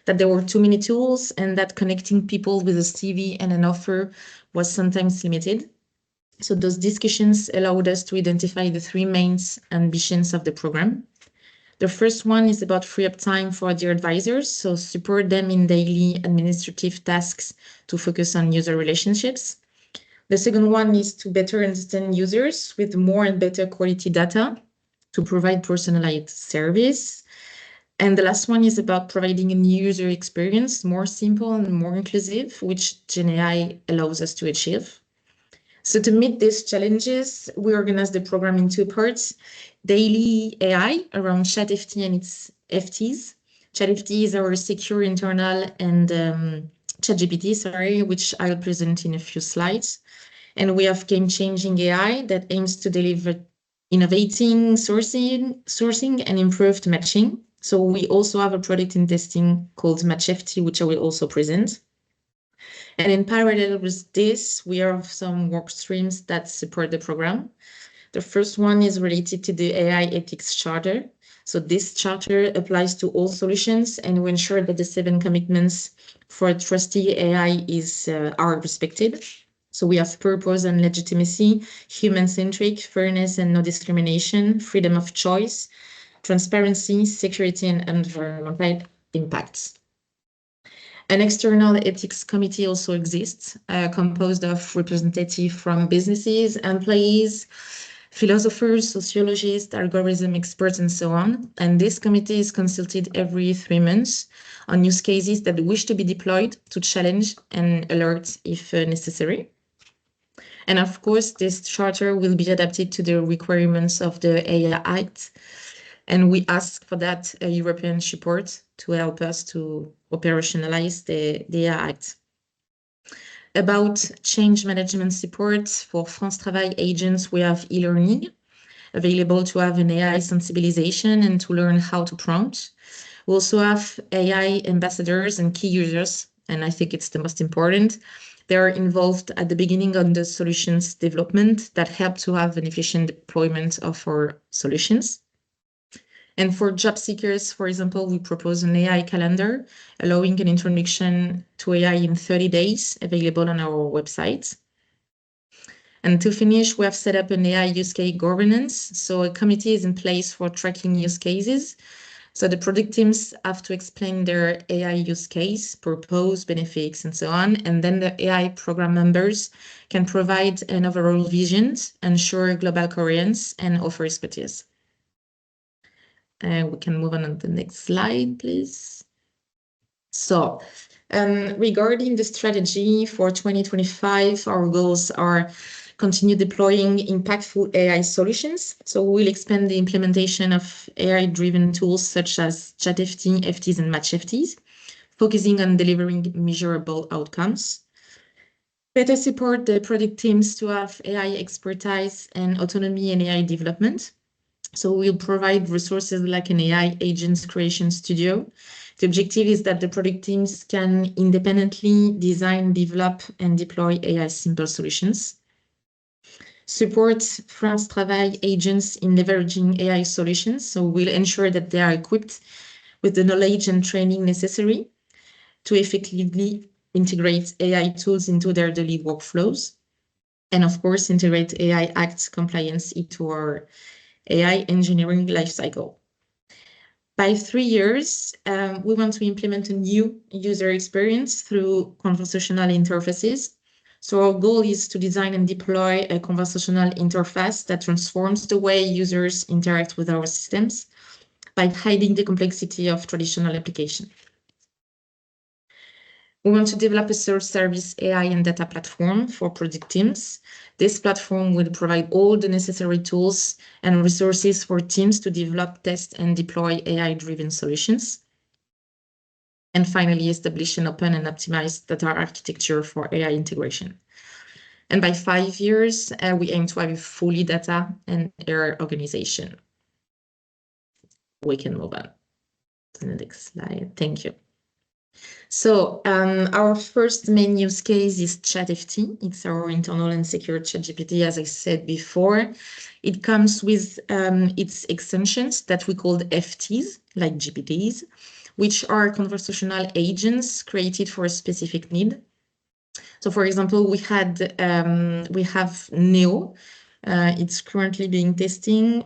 that there were too many tools, and that connecting people with a CV and an offer was sometimes limited. So those discussions allowed us to identify the three main ambitions of the program. The first one is about free up time for their advisors, so support them in daily administrative tasks to focus on user relationships. The second one is to better understand users with more and better quality data to provide personalized service. And the last one is about providing a new user experience, more simple and more inclusive, which GenAI allows us to achieve. So to meet these challenges, we organized the program in two parts: daily AI around ChatFT and its FTs. ChatFT is our secure internal, and ChatGPT, which I'll present in a few slides. And we have game-changing AI that aims to deliver innovating sourcing and improved matching. So we also have a product in testing called MatchFT, which I will also present. And in parallel with this, we have some work streams that support the program. The first one is related to the AI ethics charter. So this charter applies to all solutions, and we ensure that the 7 commitments for trusty AI are respected. So we have purpose and legitimacy, human-centric, fairness and no discrimination, freedom of choice, transparency, security, and environmental impacts. An external ethics committee also exists, composed of representatives from businesses, employees, philosophers, sociologists, algorithm experts, and so on. And this committee is consulted every 3 months on use cases that wish to be deployed to challenge and alert if necessary. And of course, this charter will be adapted to the requirements of the AI Act And we ask for that European support to help us to operationalize the AI Act. About change management support for France Travail agents, we have e-learning available to have an AI sensibilization and to learn how to prompt. We also have AI ambassadors and key users, and I think it's the most important. They are involved at the beginning on the solutions development that help to have an efficient deployment of our solutions. And for job seekers, for example, we propose an AI calendar allowing an introduction to AI in 30 days, available on our website. And to finish, we have set up an AI use case governance. So a committee is in place for tracking use cases. So the product teams have to explain their AI use case, propose benefits, and so on. And then the AI program members can provide an overall vision, ensure global coherence, and offer expertise. We can move on to the next slide, please. So regarding the strategy for 2025, our goals are continue deploying impactful AI solutions. So we'll expand the implementation of AI-driven tools such as ChatFT, FTs, and MatchFTs, focusing on delivering measurable outcomes. Better support the product teams to have AI expertise and autonomy in AI development. So we'll provide resources like an AI agents creation studio. The objective is that the product teams can independently design, develop, and deploy AI simple solutions. Support France Travail agents in leveraging AI solutions. So we'll ensure that they are equipped with the knowledge and training necessary to effectively integrate AI tools into their daily workflows. And of course, integrate AI Act compliance into our AI engineering lifecycle. By 3 years, we want to implement a new user experience through conversational interfaces. So our goal is to design and deploy a conversational interface that transforms the way users interact with our systems by hiding the complexity of traditional application. We want to develop a self-service AI and data platform for product teams. This platform will provide all the necessary tools and resources for teams to develop, test, and deploy AI-driven solutions. And finally, establish an open and optimized data architecture for AI integration. And by 5 years, we aim to have a fully data and AI organization. We can move on to the next slide. Thank you. So our first main use case is ChatFT. It's our internal and secure ChatGPT, as I said before. It comes with its extensions that we call FTs, like GPTs, which are conversational agents created for a specific need. So, for example, we have Neo. It's currently being tested.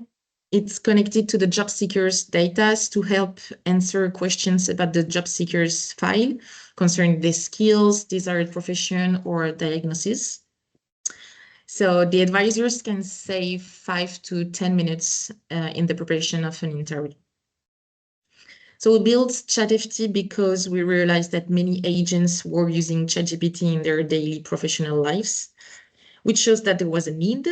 It's connected to the job seekers' data to help answer questions about the job seekers' file concerning their skills, desired profession, or diagnosis. So the advisors can save 5 to 10 minutes in the preparation of an interview. So we built ChatFT because we realized that many agents were using ChatGPT in their daily professional lives, which shows that there was a need.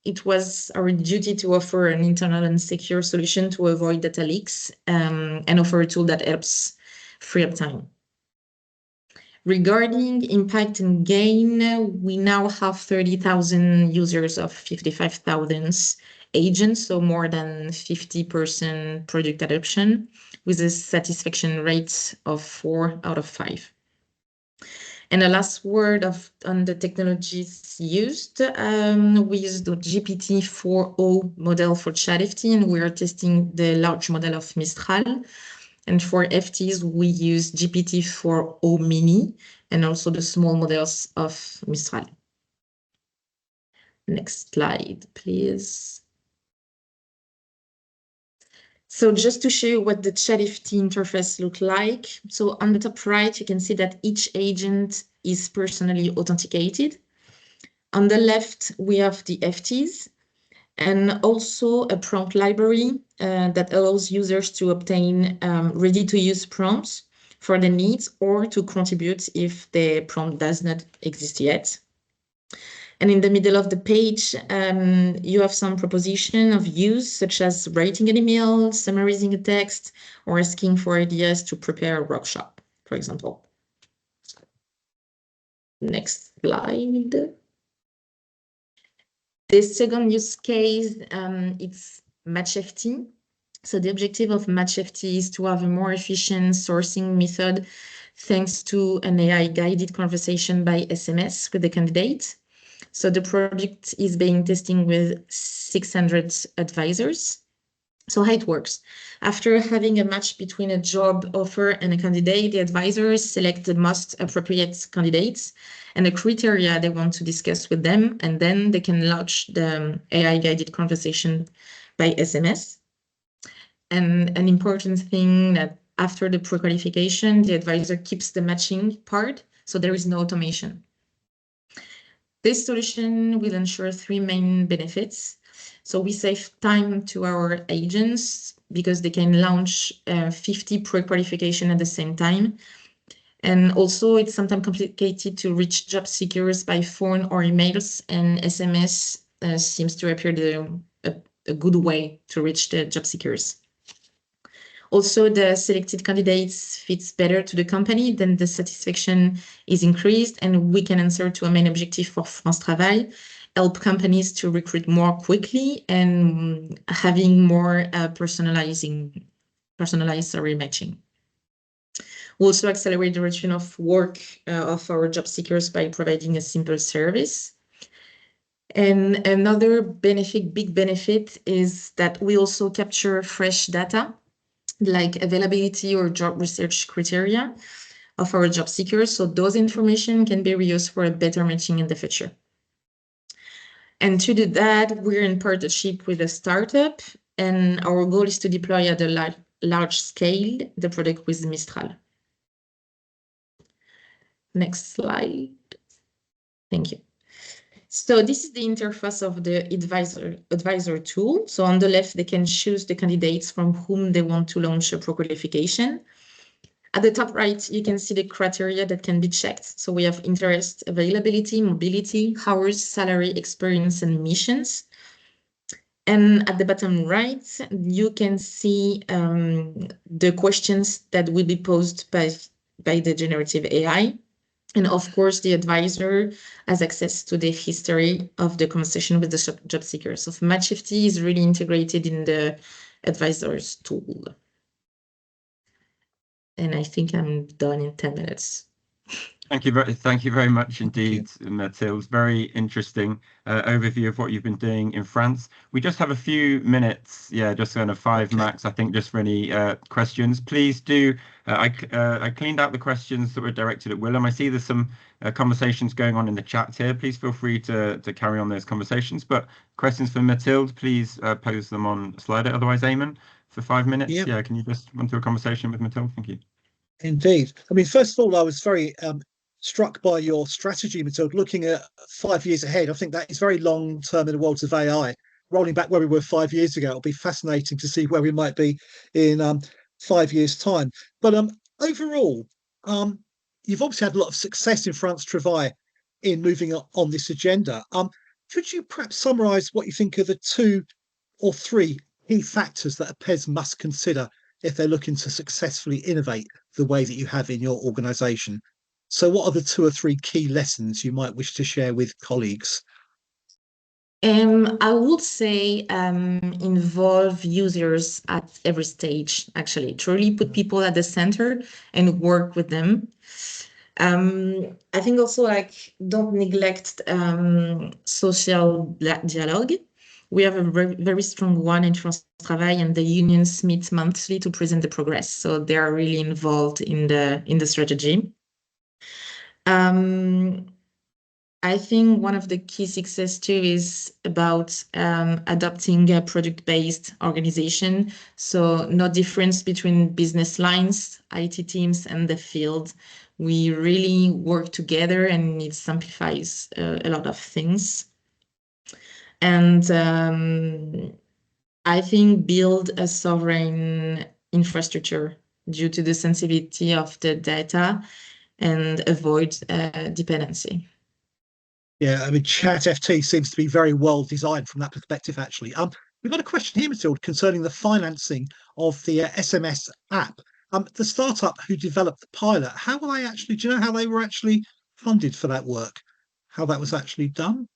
It was our duty to offer an internal and secure solution to avoid data leaks and offer a tool that helps free up time. Regarding impact and gain, we now have 30,000 users of 55,000 agents, so more than 50% product adoption, with a satisfaction rate of 4 out of 5. And the last word on the technologies used, we used the GPT-4o model for ChatFT, and we are testing the large model of Mistral. And for FTs, we use GPT-4o mini and also the small models of Mistral. Next slide, please. So just to show you what the ChatFT interface looks like. So on the top right, you can see that each agent is personally authenticated. On the left, we have the FTs and also a prompt library that allows users to obtain ready-to-use prompts for the needs or to contribute if the prompt does not exist yet. And in the middle of the page, you have some proposition of use, such as writing an email, summarizing a text, or asking for ideas to prepare a workshop, for example. Next slide. The second use case, it's MatchFT. So the objective of MatchFT is to have a more efficient sourcing method thanks to an AI-guided conversation by SMS with the candidate. So the project is being tested with 600 advisors. So how it works. After having a match between a job offer and a candidate, the advisors select the most appropriate candidates and the criteria they want to discuss with them, and then they can launch the AI-guided conversation by SMS. And an important thing that after the pre-qualification, the advisor keeps the matching part, so there is no automation. This solution will ensure three main benefits. So we save time to our agents because they can launch 50 pre-qualification at the same time. And also it's sometimes complicated to reach job seekers by phone or emails, and SMS seems to appear a good way to reach the job seekers. Also, the selected candidates fits better to the company, then the satisfaction is increased, and we can answer to a main objective for France Travail, help companies to recruit more quickly and having more personalized matching. We also accelerate the return of work of our job seekers by providing a simple service. And another big benefit is that we also capture fresh data, like availability or job research criteria of our job seekers. So those information can be reused for a better matching in the future. And to do that, we're in partnership with a startup, and our goal is to deploy at a large scale the product with Mistral. Next slide. Thank you. So this is the interface of the advisor tool. So on the left, they can choose the candidates from whom they want to launch a pre-qualification. At the top right, you can see the criteria that can be checked. So we have interest, availability, mobility, hours, salary, experience, and missions. And at the bottom right, you can see the questions that will be posed by the generative AI. And of course, the advisor has access to the history of the conversation with the job seeker. So MatchFT is really integrated in the advisor's tool. And I think I'm done in 10 minutes. Thank you very much indeed, Mathilde. Very interesting overview of what you've been doing in France. We just have a few minutes, just kind of 5 max, I think, just for any questions. Please do. I cleaned out the questions that were directed at Willem. I see there's some conversations going on in the chat here. Please feel free to carry on those conversations. But questions for Mathilde, please pose them on Slido. Otherwise, Eamon, for 5 minutes, can you just run through a conversation with Mathilde? Thank you. Indeed. I mean, first of all, I was very struck by your strategy, Mathilde, looking at 5 years ahead. I think that is very long term in the world of AI. Rolling back where we were 5 years ago, it'll be fascinating to see where we might be in 5 years' time. But overall, you've obviously had a lot of success in France Travail in moving on this agenda. Could you perhaps summarise what you think are the 2 or 3 key factors that a PES must consider if they're looking to successfully innovate the way that you have in your organisation? So what are the 2 or 3 key lessons you might wish to share with colleagues? I would say involve users at every stage, actually. Truly put people at the center and work with them. I think also don't neglect social dialogue. We have a very strong one in France Travail, and the unions meet monthly to present the progress. So they are really involved in the strategy. I think one of the key success too is about adopting a product-based organization. So no difference between business lines, IT teams, and the field. We really work together, and it simplifies a lot of things. And I think build a sovereign infrastructure due to the sensitivity of the data and avoid dependency. Yeah, I mean, ChatFT seems to be very well designed from that perspective, actually. We've got a question here, Matilda, concerning the financing of the SMS app. The startup who developed the pilot, how were they actually, do you know how they were actually funded for that work? How that was actually done?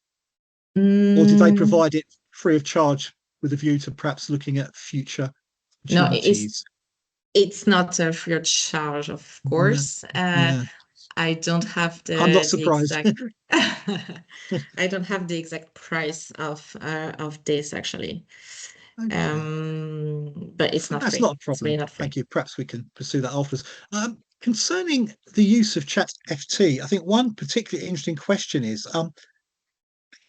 Or did they provide it free of charge with a view to perhaps looking at future No, opportunities? it's not free of charge, of course. Yeah. I don't have I'm not the surprised. exact I don't have the exact price of this actually. Okay. But it's not That's free. not a It's problem. really not free. Thank you. Perhaps we can pursue that afterwards. Concerning the use of ChatFT, I think one particularly interesting question is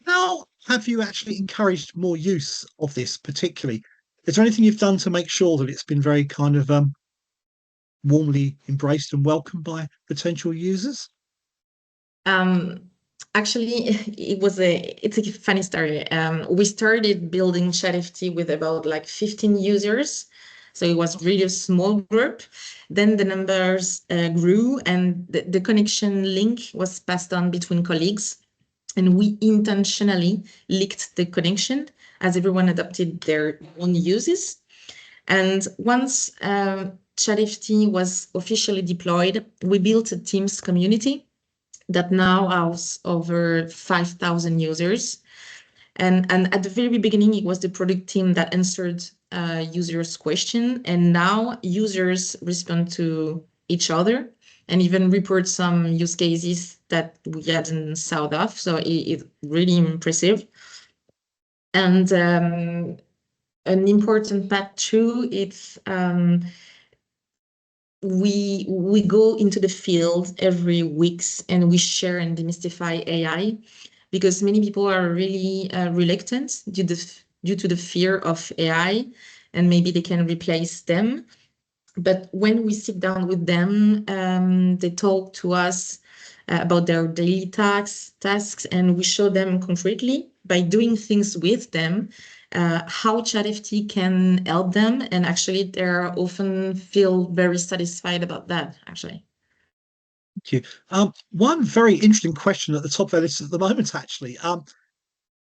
how have you actually encouraged more use of this particularly? Is there anything you've done to make sure that it's been very kind of warmly embraced and welcomed by potential users? Actually, it's a funny story. We started building ChatFT with about like 15 users. So it was really a small group. Then the numbers grew and the connection link was passed on between colleagues. And we intentionally leaked the connection as everyone adopted their own uses. And once ChatFT was officially deployed, we built a Teams community that now has over 5,000 users. And at the very beginning, it was the product team that answered users' question. And now users respond to each other and even report some use cases that we hadn't thought of. So it's really impressive. And an important part too, it's we go into the field every weeks and we share and demystify AI because many people are really reluctant due to the fear of AI and maybe they can replace them. But when we sit down with them, they talk to us about their daily tasks, and we show them concretely by doing things with them how ChatFT can help them. And actually, they often feel very satisfied about that, actually. Thank you. One very interesting question at the top of our list at the moment, actually.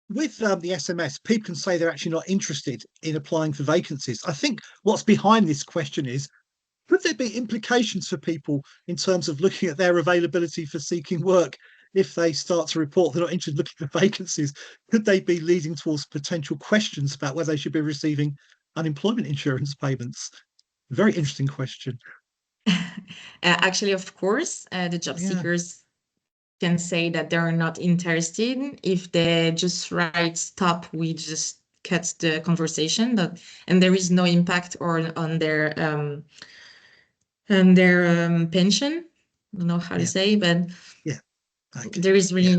With the SMS, people can say they're actually not interested in applying for vacancies. I think what's behind this question is, could there be implications for people in terms of looking at their availability for seeking work if they start to report they're not interested in looking for vacancies? Could they be leading towards potential questions about whether they should be receiving unemployment insurance payments? Very interesting question. Actually, of course, the job seekers can say that they're not interested. If they just write stop, we just cut the conversation, and there is no impact on their pension. I don't know how to say, but there is really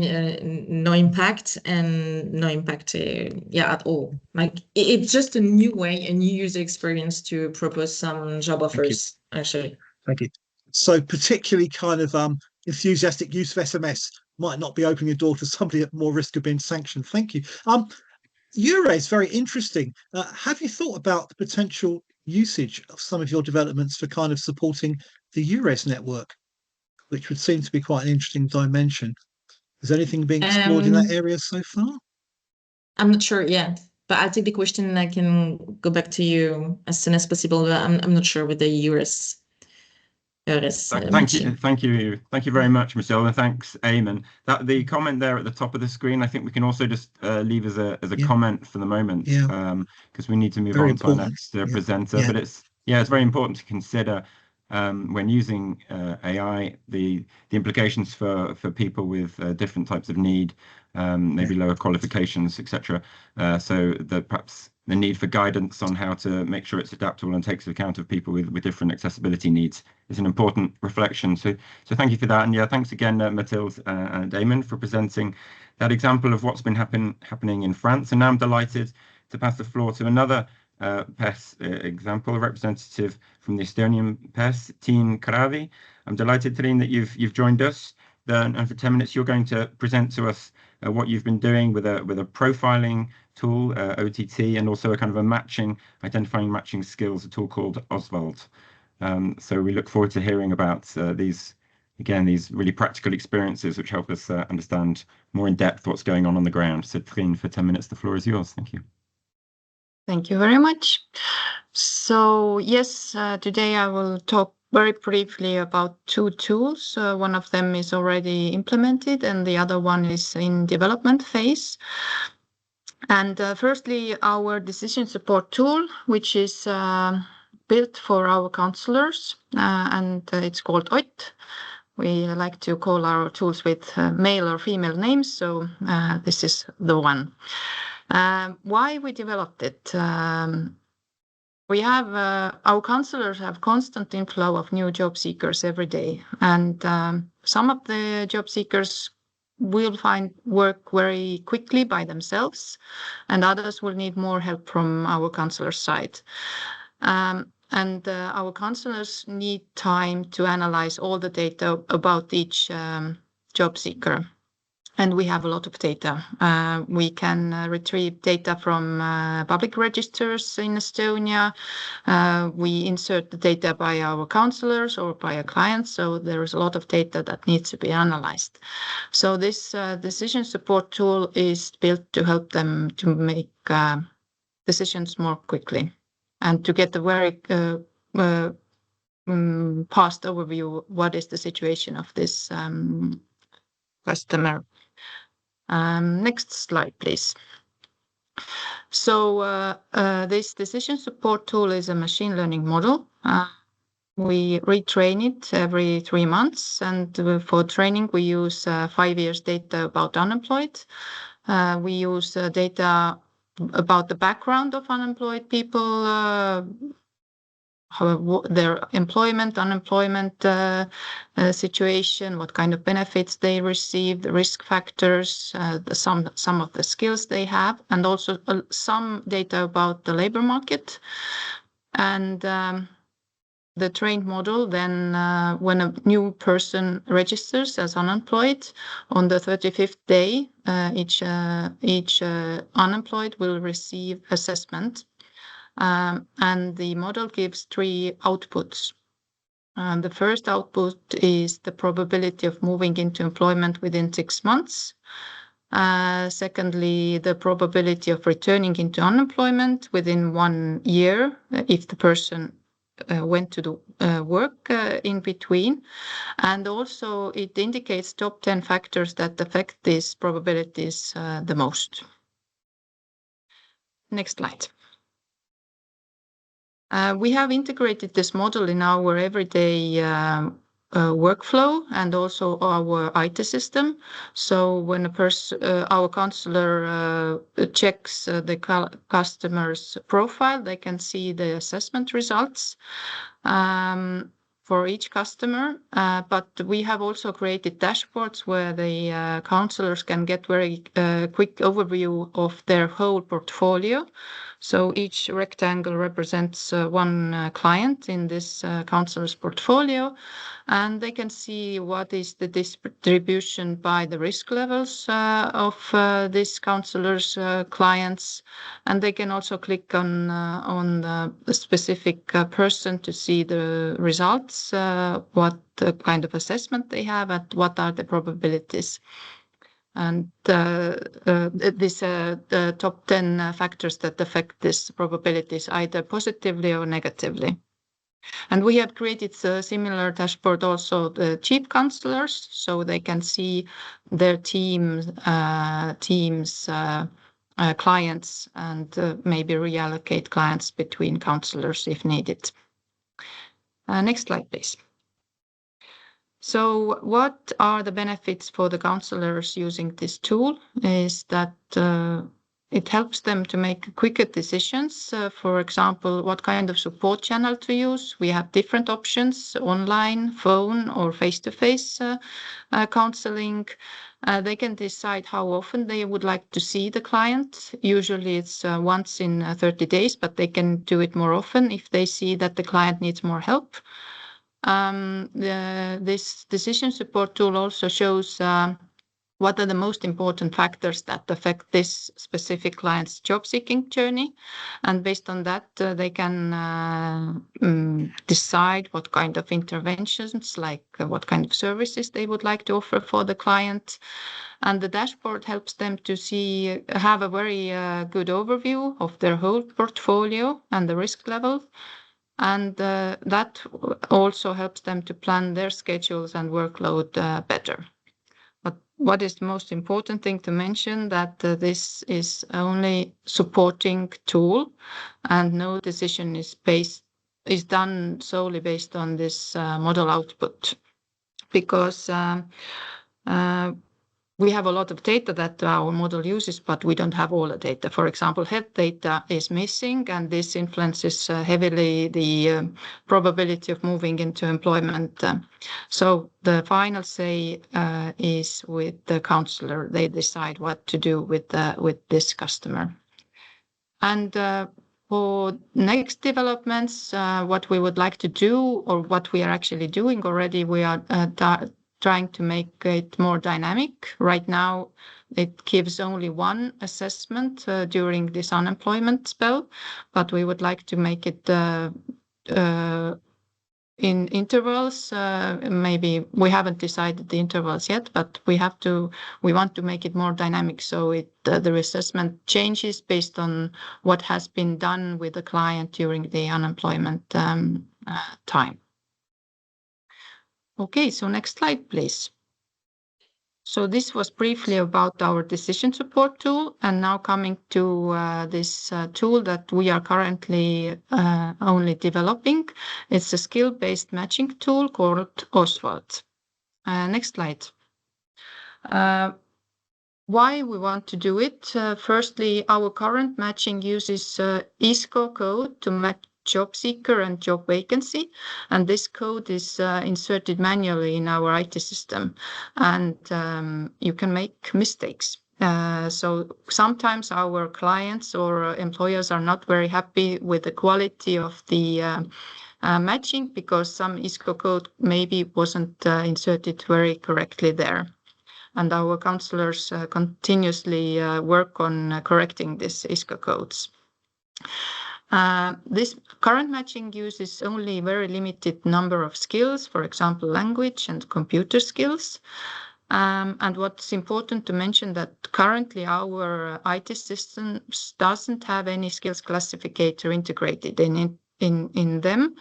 no impact at all. Like it's just a new way, a new user experience to propose some job offers. Actually, thank you. So particularly kind of enthusiastic use of SMS might not be opening a door to somebody at more risk of being sanctioned. Thank you. Eures, very interesting. Have you thought about the potential usage of some of your developments for kind of supporting the Eures network, which would seem to be quite an interesting dimension? Is anything being explored in that area so far? I'm not sure yet, but I'll take the question and I can go back to you as soon as possible. But I'm not sure with the Eures. Thank you very much, Michelle, and thanks, Eamon. The comment there at the top of the screen, I think we can also just leave as a comment for the moment, because we need to move on to our next presenter. But it's very important to consider when using AI the implications for people with different types of need, maybe lower qualifications, etc. So that perhaps the need for guidance on how to make sure it's adaptable and takes account of people with different accessibility needs is an important reflection. So thank you for that. And thanks again, Mathilde and Damon, for presenting that example of what's been happening in France. And now I'm delighted to pass the floor to another PES example, a representative from the Estonian PES, Tiin Karavi. I'm delighted, Tiin, that you've joined us. And for 10 minutes, you're going to present to us what you've been doing with a profiling tool, OTT, and also a kind of identifying matching skills, a tool called Oswald. So we look forward to hearing about these again, these really practical experiences which help us understand more in depth what's going on the ground. So Trine, for 10 minutes, the floor is yours. Thank you. Thank you very much. So yes, today I will talk very briefly about two tools. One of them is already implemented and the other one is in development phase. And firstly, our decision support tool, which is built for our counselors, and it's called OIT. We like to call our tools with male or female names, so this is the one. Why we developed it? We have our counselors have constant inflow of new job seekers every day, and some of the job seekers will find work very quickly by themselves, and others will need more help from our counselor side. And our counselors need time to analyze all the data about each job seeker. And we have a lot of data. We can retrieve data from public registers in Estonia. We insert the data by our counselors or by our clients. So there is a lot of data that needs to be analyzed. So this decision support tool is built to help them to make decisions more quickly and to get a very fast overview what is the situation of this customer. Next slide, please. So this decision support tool is a machine learning model. We retrain it every 3 months, and for training we use 5 years data about unemployed. We use data about the background of unemployed people, their employment, unemployment situation, what kind of benefits they receive, the risk factors, some of the skills they have, and also some data about the labor market. And the trained model then, when a new person registers as unemployed, on the 35th day, each unemployed will receive assessment. And the model gives 3 outputs. The first output is the probability of moving into employment within 6 months. Secondly, the probability of returning into unemployment within 1 year if the person went to do work in between. And also it indicates top 10 factors that affect these probabilities the most. Next slide. We have integrated this model in our everyday workflow and also our IT system. So when our counselor checks the customer's profile, they can see the assessment results for each customer. But we have also created dashboards where the counselors can get very quick overview of their whole portfolio. So each rectangle represents one client in this counselor's portfolio, and they can see what is the distribution by the risk levels of this counselor's clients, and they can also click on the specific person to see the results, what kind of assessment they have, and what are the probabilities. And the top 10 factors that affect this probabilities either positively or negatively. And we have created a similar dashboard also the chief counselors, so they can see their teams, clients, and maybe reallocate clients between counselors if needed. Next slide, please. So what are the benefits for the counselors using this tool is that it helps them to make quicker decisions. For example, what kind of support channel to use. We have different options, online, phone, or face-to-face counseling. They can decide how often they would like to see the client. Usually it's once in 30 days, but they can do it more often if they see that the client needs more help. This decision support tool also shows what are the most important factors that affect this specific client's job-seeking journey. And based on that, they can decide what kind of interventions, like what kind of services they would like to offer for the client. And the dashboard helps them to have a very good overview of their whole portfolio and the risk level. And that also helps them to plan their schedules and workload better. But what is the most important thing to mention, that this is only supporting tool, and no decision is done solely based on this model output, because we have a lot of data that our model uses, but we don't have all the data. For example, health data is missing, and this influences heavily the probability of moving into employment. So the final say is with the counselor. They decide what to do with this customer. And for next developments, what we would like to do, or what we are actually doing already, we are trying to make it more dynamic. Right now, it gives only one assessment during this unemployment spell, but we would like to make it in intervals. Maybe we haven't decided the intervals yet, but we want to make it more dynamic, so the assessment changes based on what has been done with the client during the unemployment time. Okay, so next slide, please. So this was briefly about our decision support tool, and now coming to this tool that we are currently only developing. It's a skill-based matching tool called Oswald. Next slide. Why we want to do it? Firstly, our current matching uses ISCO code to match job seeker and job vacancy, and this code is inserted manually in our IT system, and you can make mistakes. So sometimes our clients or employers are not very happy with the quality of the matching, because some ISCO code maybe wasn't inserted very correctly there. And our counselors continuously work on correcting these ISCO codes. This current matching uses only a very limited number of skills, for example, language and computer skills. And what's important to mention, that currently our IT system doesn't have any skills classificator integrated in them,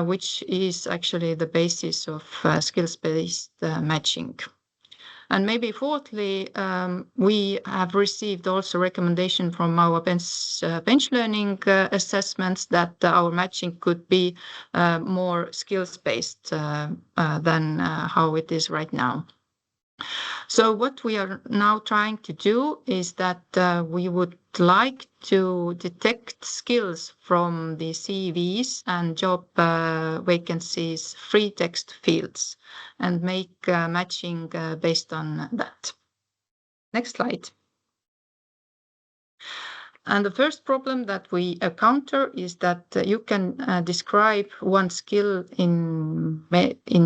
which is actually the basis of skills-based matching. And maybe fourthly, we have received also recommendation from our bench learning assessments that our matching could be more skills-based than how it is right now. So what we are now trying to do is that we would like to detect skills from the CVs and job vacancies free text fields and make matching based on that. Next slide. And the first problem that we encounter is that you can describe one skill in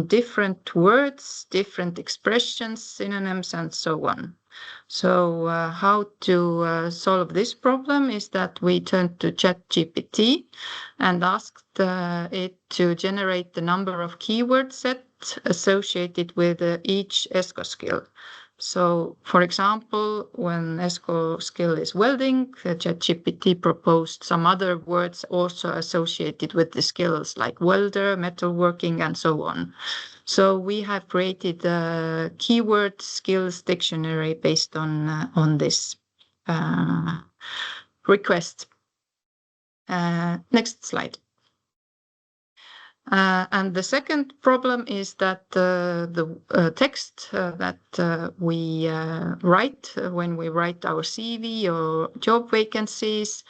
different words, different expressions, synonyms, and so on. So how to solve this problem is that we turn to ChatGPT and asked it to generate the number of keyword sets associated with each ESCO skill. So, for example, when ESCO skill is welding, ChatGPT proposed some other words also associated with the skills, like welder, metalworking, and so on. So we have created a keyword skills dictionary based on this request. Next slide. And the second problem is that the text that we write when we write our CV or job vacancies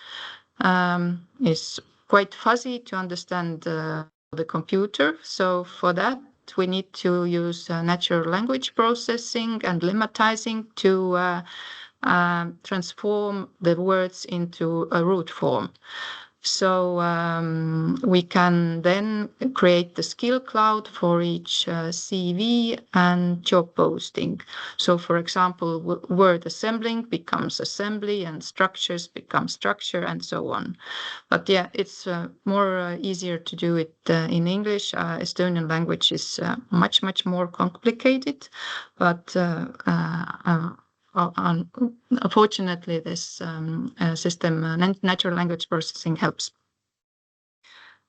is quite fuzzy to understand the computer. So for that, we need to use natural language processing and lemmatizing to transform the words into a root form. So we can then create the skill cloud for each CV and job posting. So for example, word assembling becomes assembly and structures become structure and so on. But yeah, it's more easier to do it in English. Estonian language is much more complicated, but unfortunately, this system, natural language processing, helps.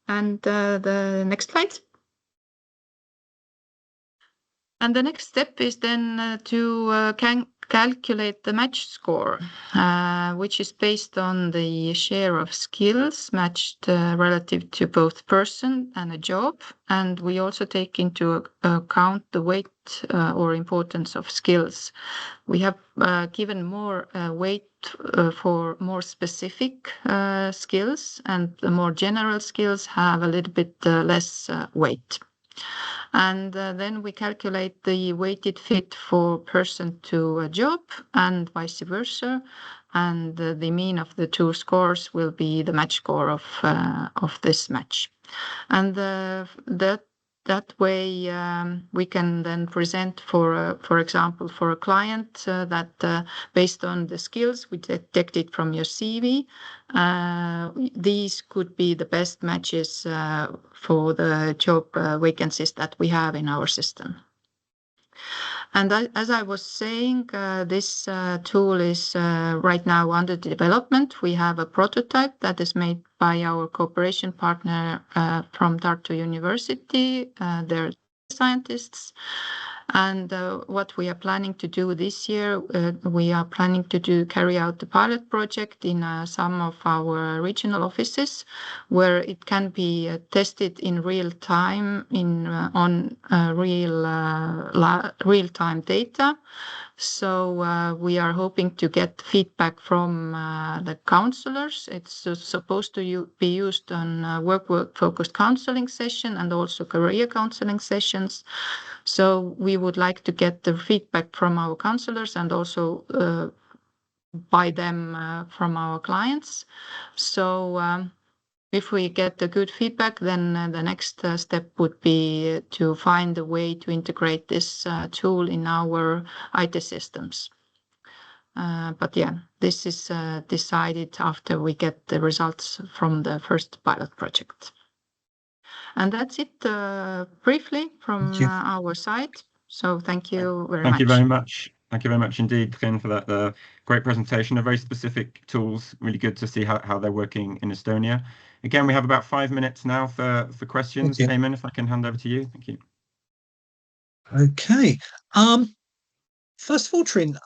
And the next slide. And the next step is then to calculate the match score, which is based on the share of skills matched relative to both person and a job. And we also take into account the weight or importance of skills. We have given more weight for more specific skills, and the more general skills have a little bit less weight. And then we calculate the weighted fit for person to a job and vice versa. And the mean of the two scores will be the match score of this match. And that way we can then present for example, for a client that based on the skills we detected from your CV, these could be the best matches for the job vacancies that we have in our system. And as I was saying, this tool is right now under development. We have a prototype that is made by our cooperation partner from Tartu University. They're scientists. And what we are planning to do this year, we are planning to carry out the pilot project in some of our regional offices, where it can be tested in real time on real time data. So we are hoping to get feedback from the counselors. It's supposed to be used on work-focused counseling session and also career counseling sessions. So we would like to get the feedback from our counselors and also by them from our clients. So if we get the good feedback, then the next step would be to find a way to integrate this tool in our IT systems. But yeah, this is decided after we get the results from the first pilot project. And that's it briefly from our side. So thank you very much. Thank you very much. Thank you very much indeed, Trinh, for that great presentation of very specific tools. Really good to see how they're working in Estonia. Again, we have about 5 minutes now for questions. Eamon, if I can hand over to you. Thank you. Okay. First of all, Trinh,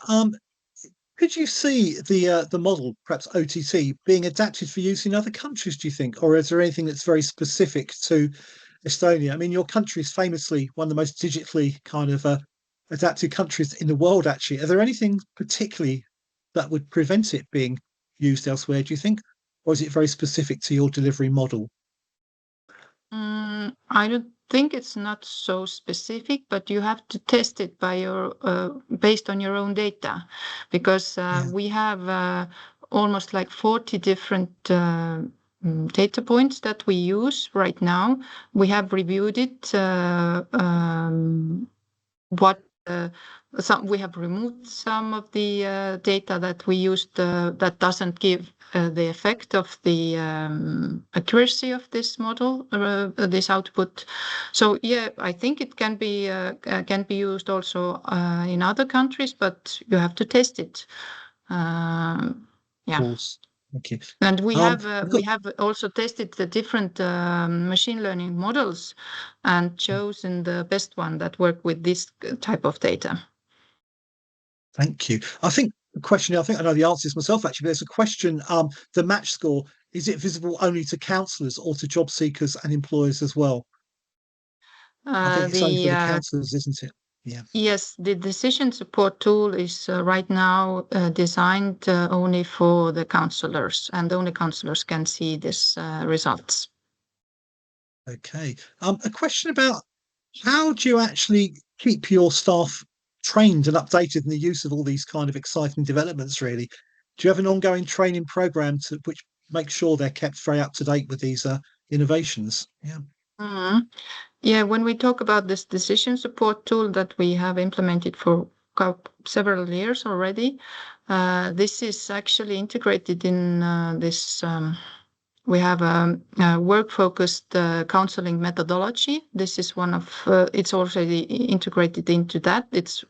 could you see the model, perhaps OTT, being adapted for use in other countries, do you think? Or is there anything that's very specific to Estonia? I mean, your country is famously one of the most digitally kind of adapted countries in the world, actually. Are there anything particularly that would prevent it being used elsewhere, do you think? Or is it very specific to your delivery model? I don't think it's not so specific, but you have to test it by your based on your own data, because we have almost like 40 different data points that we use right now. We have reviewed it. We have removed some of the data that we used that doesn't give the effect of the accuracy of this model, this output. So yeah, I think it can be used also in other countries, but you have to test it. Yeah. Of course. Okay. And we have also tested the different machine learning models and chosen the best one that work with this type of data. Thank you. I think the question, I think I know the answers myself actually, but there's a question, the match score, is it visible only to counsellors or to job seekers and employers as well? I think it's only for the counsellors, isn't it? Yeah. Yes, the decision support tool is right now designed only for the counsellors, and only counsellors can see this results. Okay. A question about how do you actually keep your staff trained and updated in the use of all these kind of exciting developments, really? Do you have an ongoing training program which make sure they're kept very up to date with these innovations. Yeah. Mhm. Yeah, when we talk about this decision support tool that we have implemented for several years already, this is actually integrated in this. We have a work-focused counseling methodology. This is one of, it's already integrated into that. It's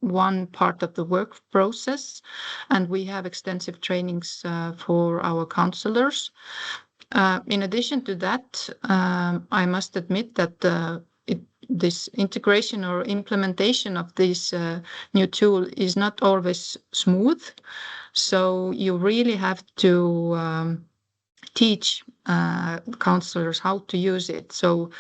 one part of the work process, and we have extensive trainings for our counselors. In addition to that, I must admit that this integration or implementation of this new tool is not always smooth. So you really have to teach counselors how to use it. So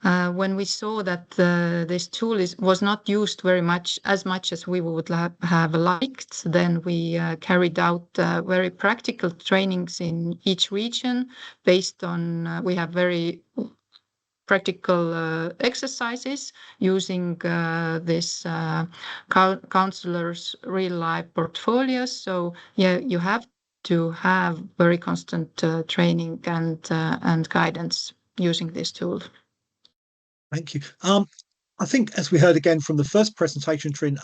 when we saw that this tool was not used very much as we would have liked, then we carried out very practical trainings in each region based on, we have very practical exercises using this counselors' real-life portfolios. So yeah, you have to have very constant training and guidance using this tool. Thank you. I think, as we heard again from the first presentation, Trin,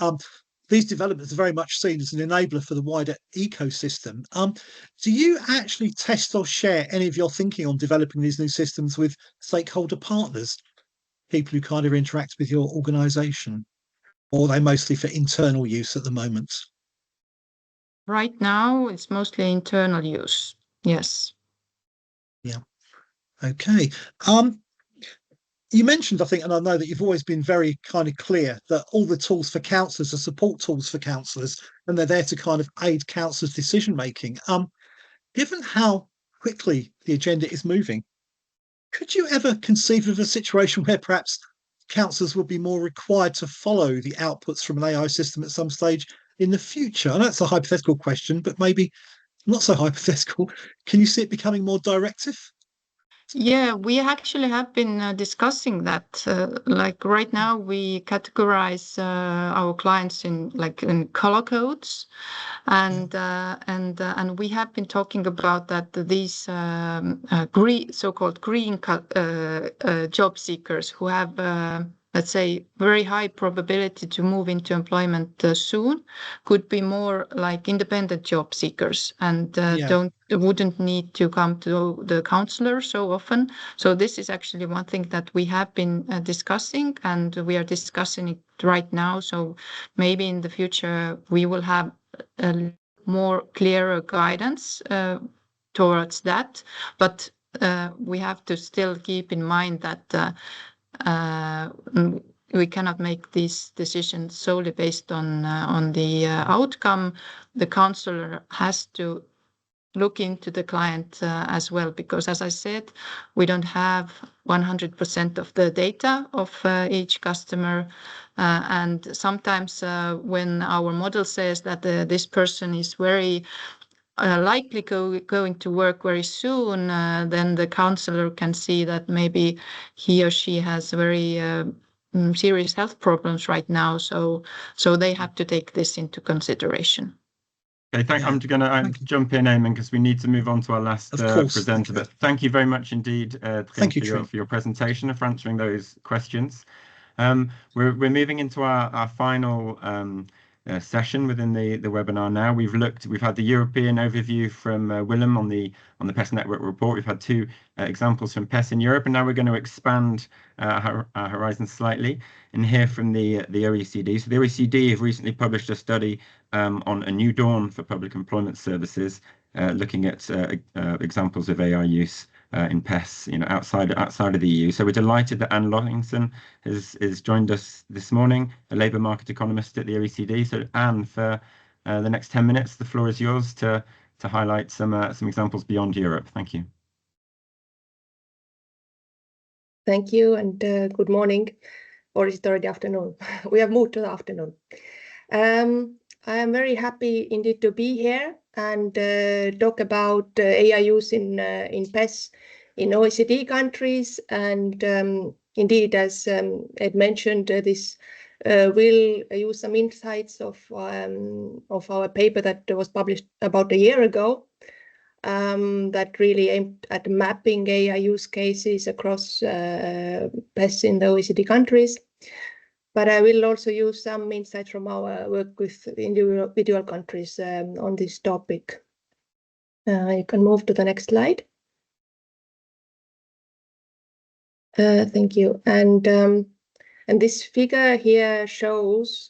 these developments are very much seen as an enabler for the wider ecosystem. Do you actually test or share any of your thinking on developing these new systems with stakeholder partners, people who kind of interact with your organisation, or are they mostly for internal use at the moment? Right now, it's mostly internal use. Yes. Yeah. Okay. You mentioned, I think, and I know that you've always been very kind of clear that all the tools for counsellors are support tools for counsellors, and they're there to kind of aid counsellors' decision making. Given how quickly the agenda is moving, could you ever conceive of a situation where perhaps counsellors would be more required to follow the outputs from an AI system at some stage in the future? I know it's a hypothetical question, but maybe not so hypothetical. Can you see it becoming more directive? Yeah, we actually have been discussing that. Like right now, we categorize our clients in color codes, and we have been talking about that these so-called green job seekers who have let's say very high probability to move into employment soon could be more like independent job seekers and wouldn't need to come to the counselor so often. So this is actually one thing that we have been discussing, and we are discussing it right now. So maybe in the future we will have a more clearer guidance towards that, but we have to still keep in mind that we cannot make these decisions solely based on the outcome. The counselor has to look into the client as well, because as I said, we don't have 100% of the data of each customer. And sometimes when our model says that this person is very likely going to work very soon, then the counselor can see that maybe he or she has very serious health problems right now. So they have to take this into consideration. Okay, I'm going to jump in, Eamon, because we need to move on to our last presenter. But thank you very much indeed, Trin, for your presentation and for answering those questions. We're moving into our final session within the webinar now. We've had the European overview from Willem on the PES Network report. We've had two examples from PES in Europe, and now we're going to expand our horizon slightly and hear from the OECD. So the OECD have recently published a study on a new dawn for public employment services, looking at examples of AI use in PES, outside of the EU. So we're delighted that Anne Lollingson has joined us this morning, a labour market economist at the OECD. So Anne, for the next 10 minutes, the floor is yours to highlight some examples beyond Europe. Thank you. Thank you, and good morning, or is it already afternoon? We have moved to the afternoon. I am very happy indeed to be here and talk about AI use in PES in OECD countries. And indeed, as Ed mentioned, this will use some insights of our paper that was published about a year ago. that really aimed at mapping AI use cases across PES in the OECD countries. But I will also use some insights from our work with individual countries on this topic. You can move to the next slide. Thank you. And this figure here shows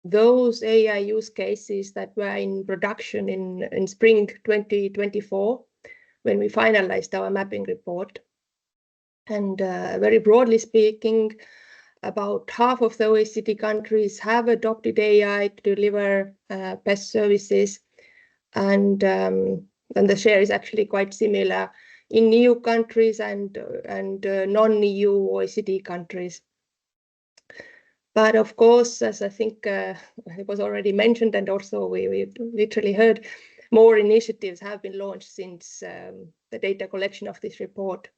those AI use cases that were in production in spring 2024, when we finalized our mapping report. And very broadly speaking, about half of the OECD countries have adopted AI to deliver PES services, and the share is actually quite similar in EU countries and non-EU OECD countries. But of course, as I think it was already mentioned, and also we literally heard, more initiatives have been launched since the data collection of this report.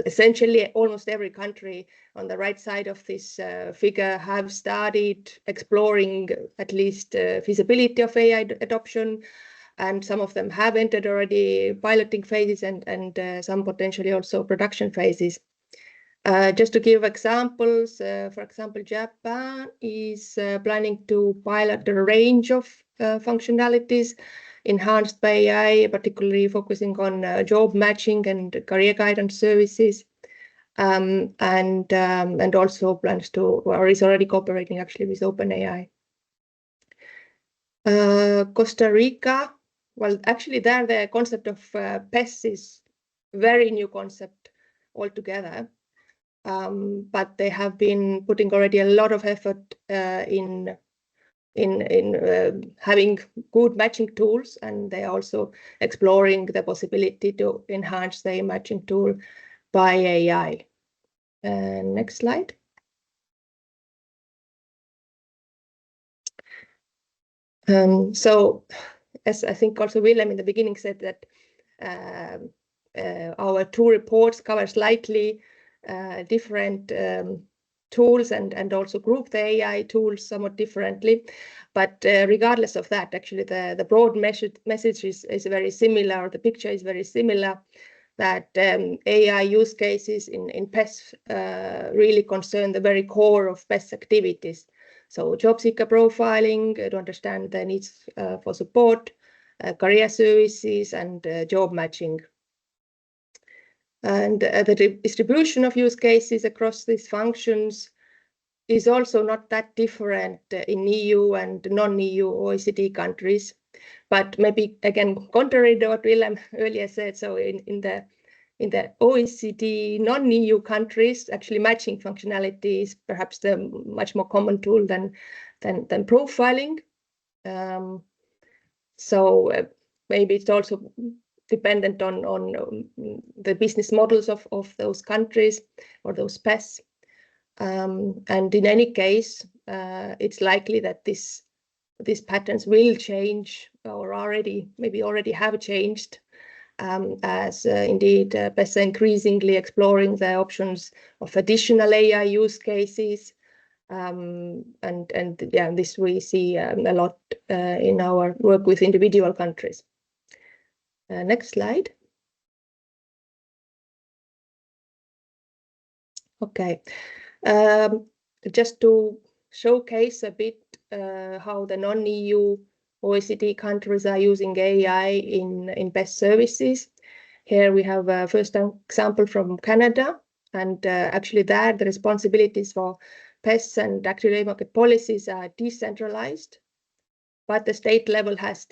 Essentially, almost every country on the right side of this figure have started exploring at least feasibility of AI adoption, and some of them have entered already piloting phases and some potentially also production phases. Just to give examples, for example, Japan is planning to pilot a range of functionalities enhanced by AI, particularly focusing on job matching and career guidance services, and also plans to, or is already cooperating actually with OpenAI. Costa Rica, well, actually there the concept of PES is very new concept altogether, but they have been putting already a lot of effort in having good matching tools, and they are also exploring the possibility to enhance the matching tool by AI. Next slide. So, as I think also Willem in the beginning said, that our two reports cover slightly different tools and also group the AI tools somewhat differently. But regardless of that, actually the broad message is very similar. The picture is very similar, that AI use cases in PES really concern the very core of PES activities. So job seeker profiling to understand the needs for support, career services, and job matching. And the distribution of use cases across these functions is also not that different in EU and non-EU OECD countries. But maybe again, contrary to what Willem earlier said, so in the OECD non-EU countries, actually matching functionality is perhaps the much more common tool than profiling. So maybe it's also dependent on the business models of those countries or those PES. And in any case, it's likely that these patterns will change, or maybe already have changed, as indeed PES are increasingly exploring the options of additional AI use cases. And yeah, this we see a lot in our work with individual countries. Next slide. Okay, just to showcase a bit how the non-EU OECD countries are using AI in PES services. Here we have a first example from Canada, and actually there the responsibilities for PES and active labor market policies are decentralized, but the state level has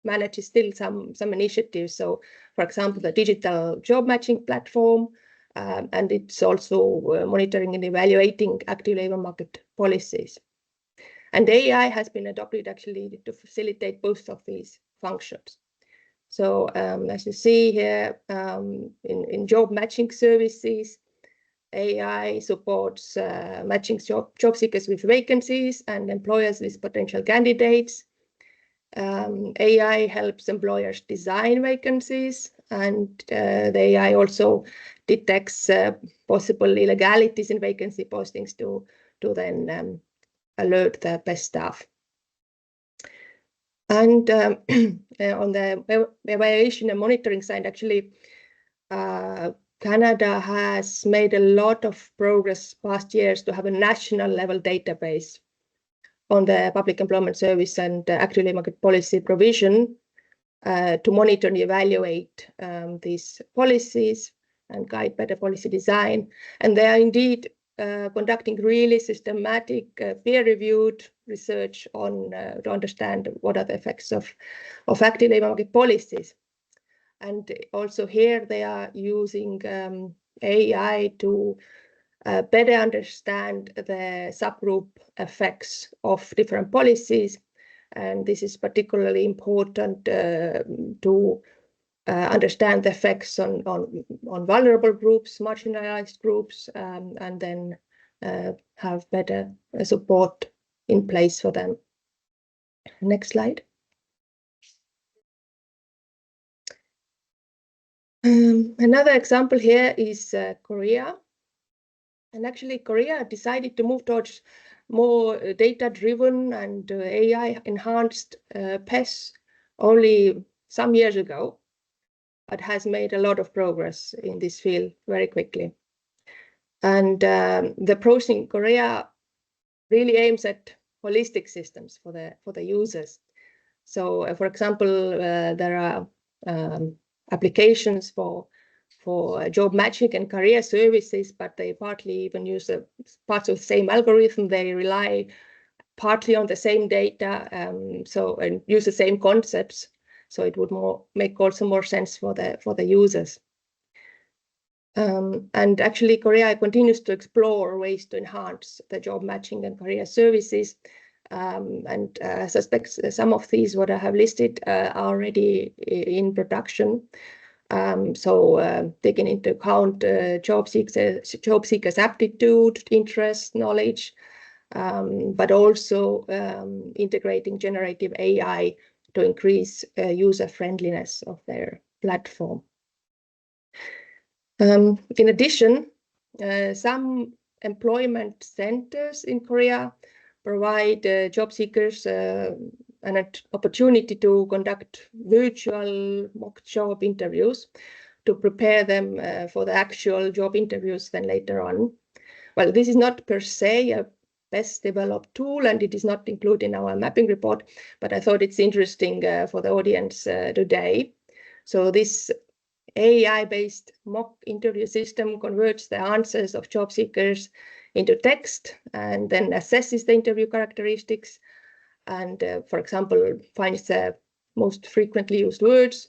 manages some initiatives. So, for example, the digital job matching platform, and it's also monitoring and evaluating active labor market policies. And AI has been adopted actually to facilitate both of these functions. So as you see here, in job matching services, AI supports matching job seekers with vacancies and employers with potential candidates. AI helps employers design vacancies, and the AI also detects possible illegalities in vacancy postings to then alert the PES staff. And on the evaluation and monitoring side, actually, Canada has made a lot of progress past years to have a national level database on the public employment service and active labor market policy provision to monitor and evaluate these policies and guide better policy design. And they are indeed conducting really systematic peer-reviewed research on to understand what are the effects of active labor market policies. And also here they are using AI to better understand the subgroup effects of different policies. And this is particularly important to understand the effects on vulnerable groups, marginalized groups, and then have better support in place for them. Next slide. Another example here is Korea. And actually, Korea decided to move towards more data-driven and AI-enhanced PES only some years ago, but has made a lot of progress in this field very quickly. And the approach in Korea really aims at holistic systems for the users. So, for example, there are applications for job matching and career services, but they partly even use parts of the same algorithm. They rely partly on the same data, and use the same concepts. So it would make also more sense for the users. And actually, Korea continues to explore ways to enhance the job matching and career services. And I suspect some of these, what I have listed, are already in production. Taking into account job seekers' aptitude, interest, knowledge, but also integrating generative AI to increase user friendliness of their platform. In addition, some employment centers in Korea provide job seekers an opportunity to conduct virtual mock job interviews to prepare them for the actual job interviews then later on. Well, this is not per se a best developed tool, and it is not included in our mapping report, but I thought it's interesting for the audience today. So this AI-based mock interview system converts the answers of job seekers into text and then assesses the interview characteristics and, for example, finds the most frequently used words,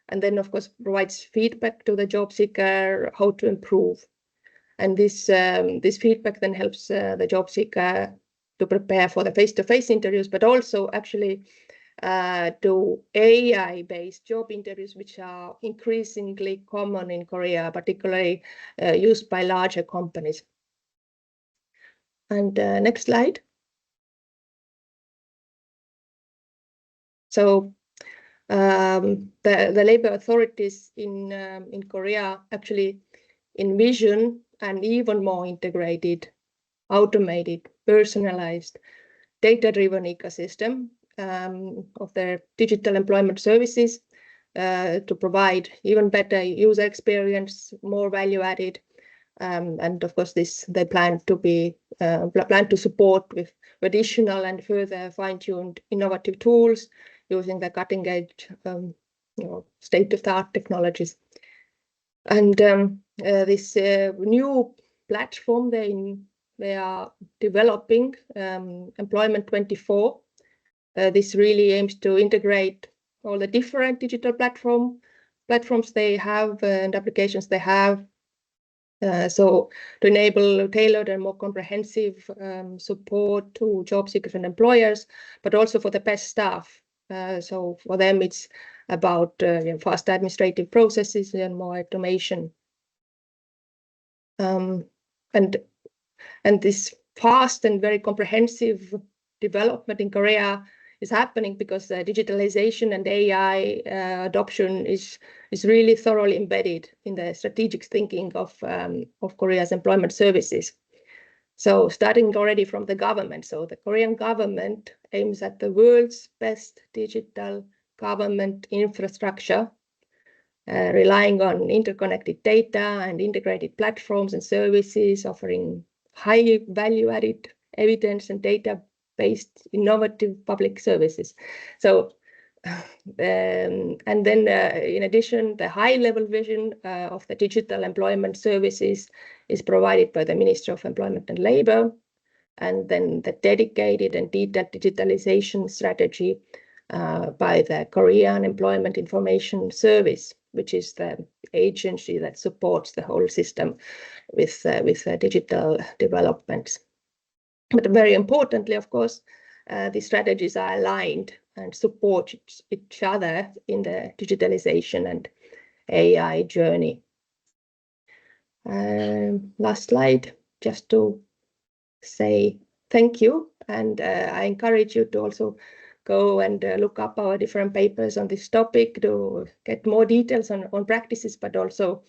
and then, of course, provides feedback to the job seeker how to improve. And this feedback then helps the job seeker to prepare for the face-to-face interviews, but also actually to AI-based job interviews, which are increasingly common in Korea, particularly used by larger companies. And next slide. So the labor authorities in Korea actually envision an even more integrated, automated, personalized, data-driven ecosystem of their digital employment services to provide even better user experience, more value added, and of course they plan to support with additional and further fine-tuned innovative tools using the cutting-edge, state-of-the-art technologies. And this new platform they are developing, Employment 24. This really aims to integrate all the different digital platforms they have and applications they have. So to enable tailored and more comprehensive support to job seekers and employers, but also for the PES staff. So for them, it's about fast administrative processes and more automation. And this fast and very comprehensive development in Korea is happening because digitalization and AI adoption is really thoroughly embedded in the strategic thinking of Korea's employment services. So starting already from the government. So the Korean government aims at the world's best digital government infrastructure, relying on interconnected data and integrated platforms and services, offering high value-added evidence and data-based innovative public services. So, and then in addition, the high-level vision of the digital employment services is provided by the Ministry of Employment and Labour, and then the dedicated and detailed digitalization strategy by the Korean Employment Information Service, which is the agency that supports the whole system with digital developments. But very importantly, of course, the strategies are aligned and support each other in the digitalization and AI journey. Last slide, just to say thank you, and I encourage you to also go and look up our different papers on this topic to get more details on practices, but also,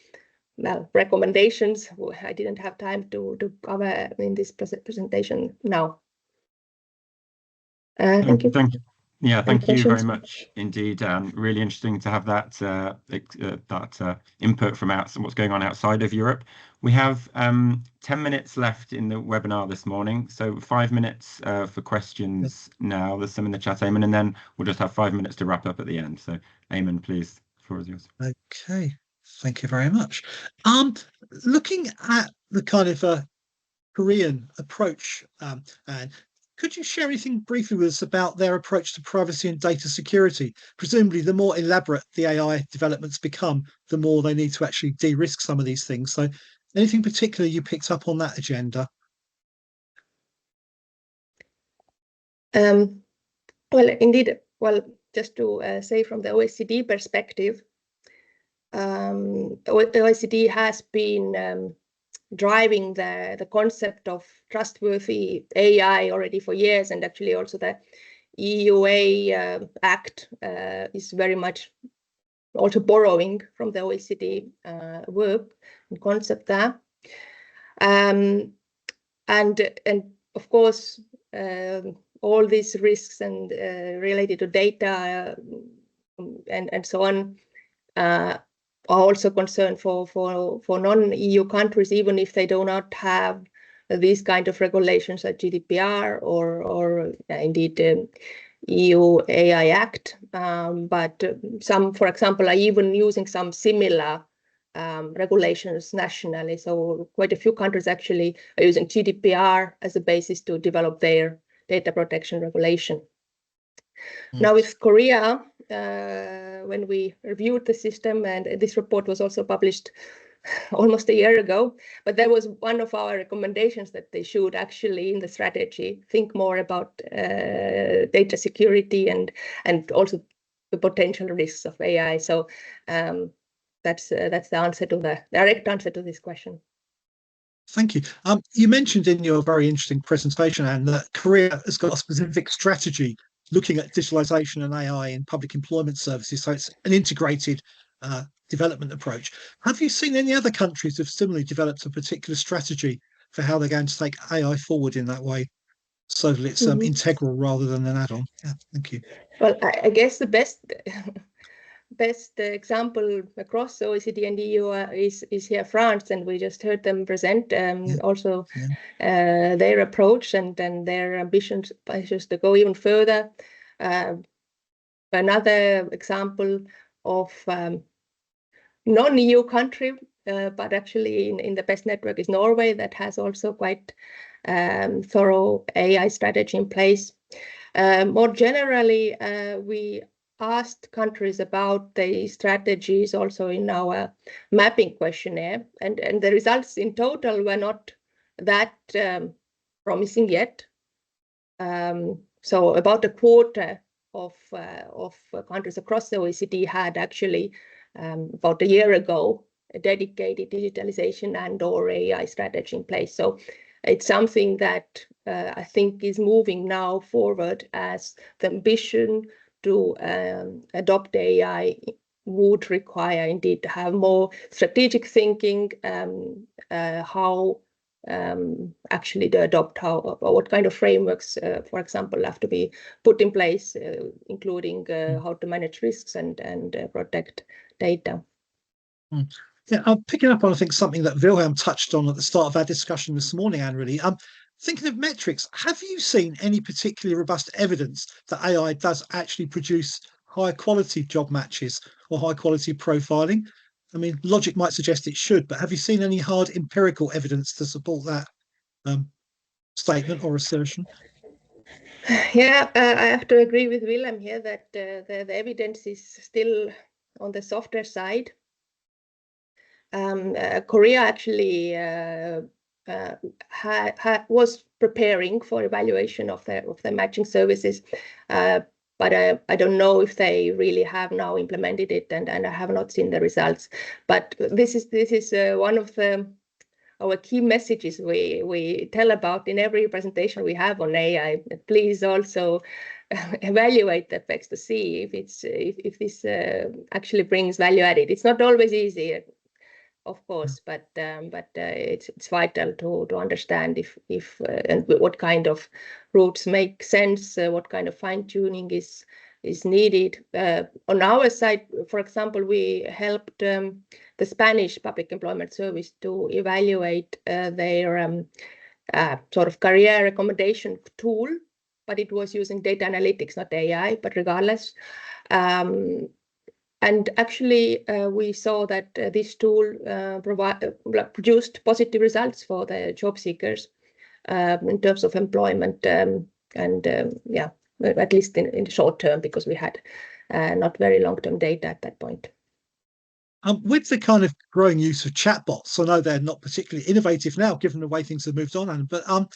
well, recommendations I didn't have time to cover in this presentation now. Thank you. Thank you very much indeed. Really interesting to have that input from what's going on outside of Europe. We have 10 minutes left in the webinar this morning, so 5 minutes for questions now. There's some in the chat, Eamon, and then we'll just have 5 minutes to wrap up at the end. So, Eamon, please, the floor is yours. Okay, thank you very much. Looking at the kind of Korean approach, and could you share anything briefly with us about their approach to privacy and data security? Presumably, the more elaborate the AI developments become, the more they need to actually de-risk some of these things. So anything particular you picked up on that agenda? Well, indeed, just to say from the OECD perspective, the OECD has been driving the concept of trustworthy AI already for years, and actually also the EUA Act is very much also borrowing from the OECD work and concept there. And of course, all these risks and related to data and so on are also concern for non-EU countries, even if they do not have these kind of regulations at GDPR or indeed EU AI Act. But some, for example, are even using some similar regulations nationally. So quite a few countries actually are using GDPR as a basis to develop their data protection regulation. Now with Korea, when we reviewed the system, and this report was also published almost a year ago, but that was one of our recommendations that they should actually in the strategy think more about data security and also the potential risks of AI. So that's the answer to the direct answer to this question. Thank you. You mentioned in your very interesting presentation, Anne, that Korea has got a specific strategy looking at digitalization and AI in public employment services. So it's an integrated development approach. Have you seen any other countries have similarly developed a particular strategy for how they're going to take AI forward in that way, so that it's integral rather than an add-on? Yeah, thank you. Well, I guess the best example across OECD and EU is here France, and we just heard them present their approach and their ambitions to go even further. Another example of non-EU country, but actually in the PES network is Norway, that has also quite thorough AI strategy in place. More generally, we asked countries about the strategies also in our mapping questionnaire, and the results in total were not that promising yet. So about a quarter of countries across the OECD had actually about a year ago a dedicated digitalization and/or AI strategy in place. So it's something that I think is moving now forward, as the ambition to adopt AI would require indeed to have more strategic thinking, how actually to adopt what kind of frameworks, for example, have to be put in place, including how to manage risks and protect data. Yeah, I'm picking up on, I think, something that Wilhelm touched on at the start of our discussion this morning, Anne, really. Thinking of metrics, have you seen any particularly robust evidence that AI does actually produce high quality job matches or high quality profiling? I mean, logic might suggest it should, but have you seen any hard empirical evidence to support that statement or assertion? Yeah, I have to agree with Wilhelm here that the evidence is still on the softer side. Korea actually was preparing for evaluation of the matching services, but I don't know if they really have now implemented it, and I have not seen the results. But this is one of our key messages we tell about in every presentation we have on AI. Please also evaluate the effects to see if this actually brings value added. It's not always easy, of course, but it's vital to understand if and what kind of routes make sense, what kind of fine tuning is needed. On our side, for example, we helped the Spanish Public Employment Service to evaluate their sort of career recommendation tool, but it was using data analytics, not AI, but regardless. And actually, we saw that this tool produced positive results for the job seekers in terms of employment, yeah, at least in the short term, because we had not very long-term data at that point. With the kind of growing use of chatbots, I know they're not particularly innovative now, given the way things have moved on, but do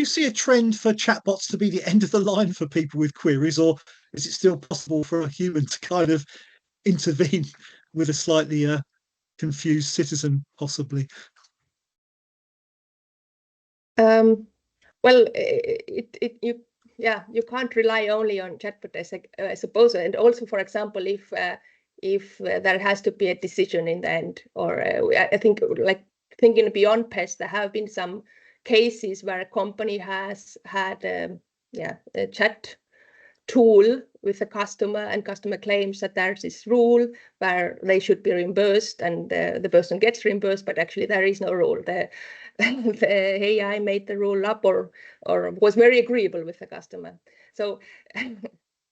you see a trend for chatbots to be the end of the line for people with queries, or is it still possible for a human to kind of intervene with a slightly confused citizen, possibly? Well, you can't rely only on chatbot, I suppose, and also, for example, if there has to be a decision in the end, or I think, like thinking beyond PES, there have been some cases where a company has had a chat tool with a customer, and customer claims that there's this rule where they should be reimbursed, and the person gets reimbursed, but actually there is no rule. The AI made the rule up, or was very agreeable with the customer. So,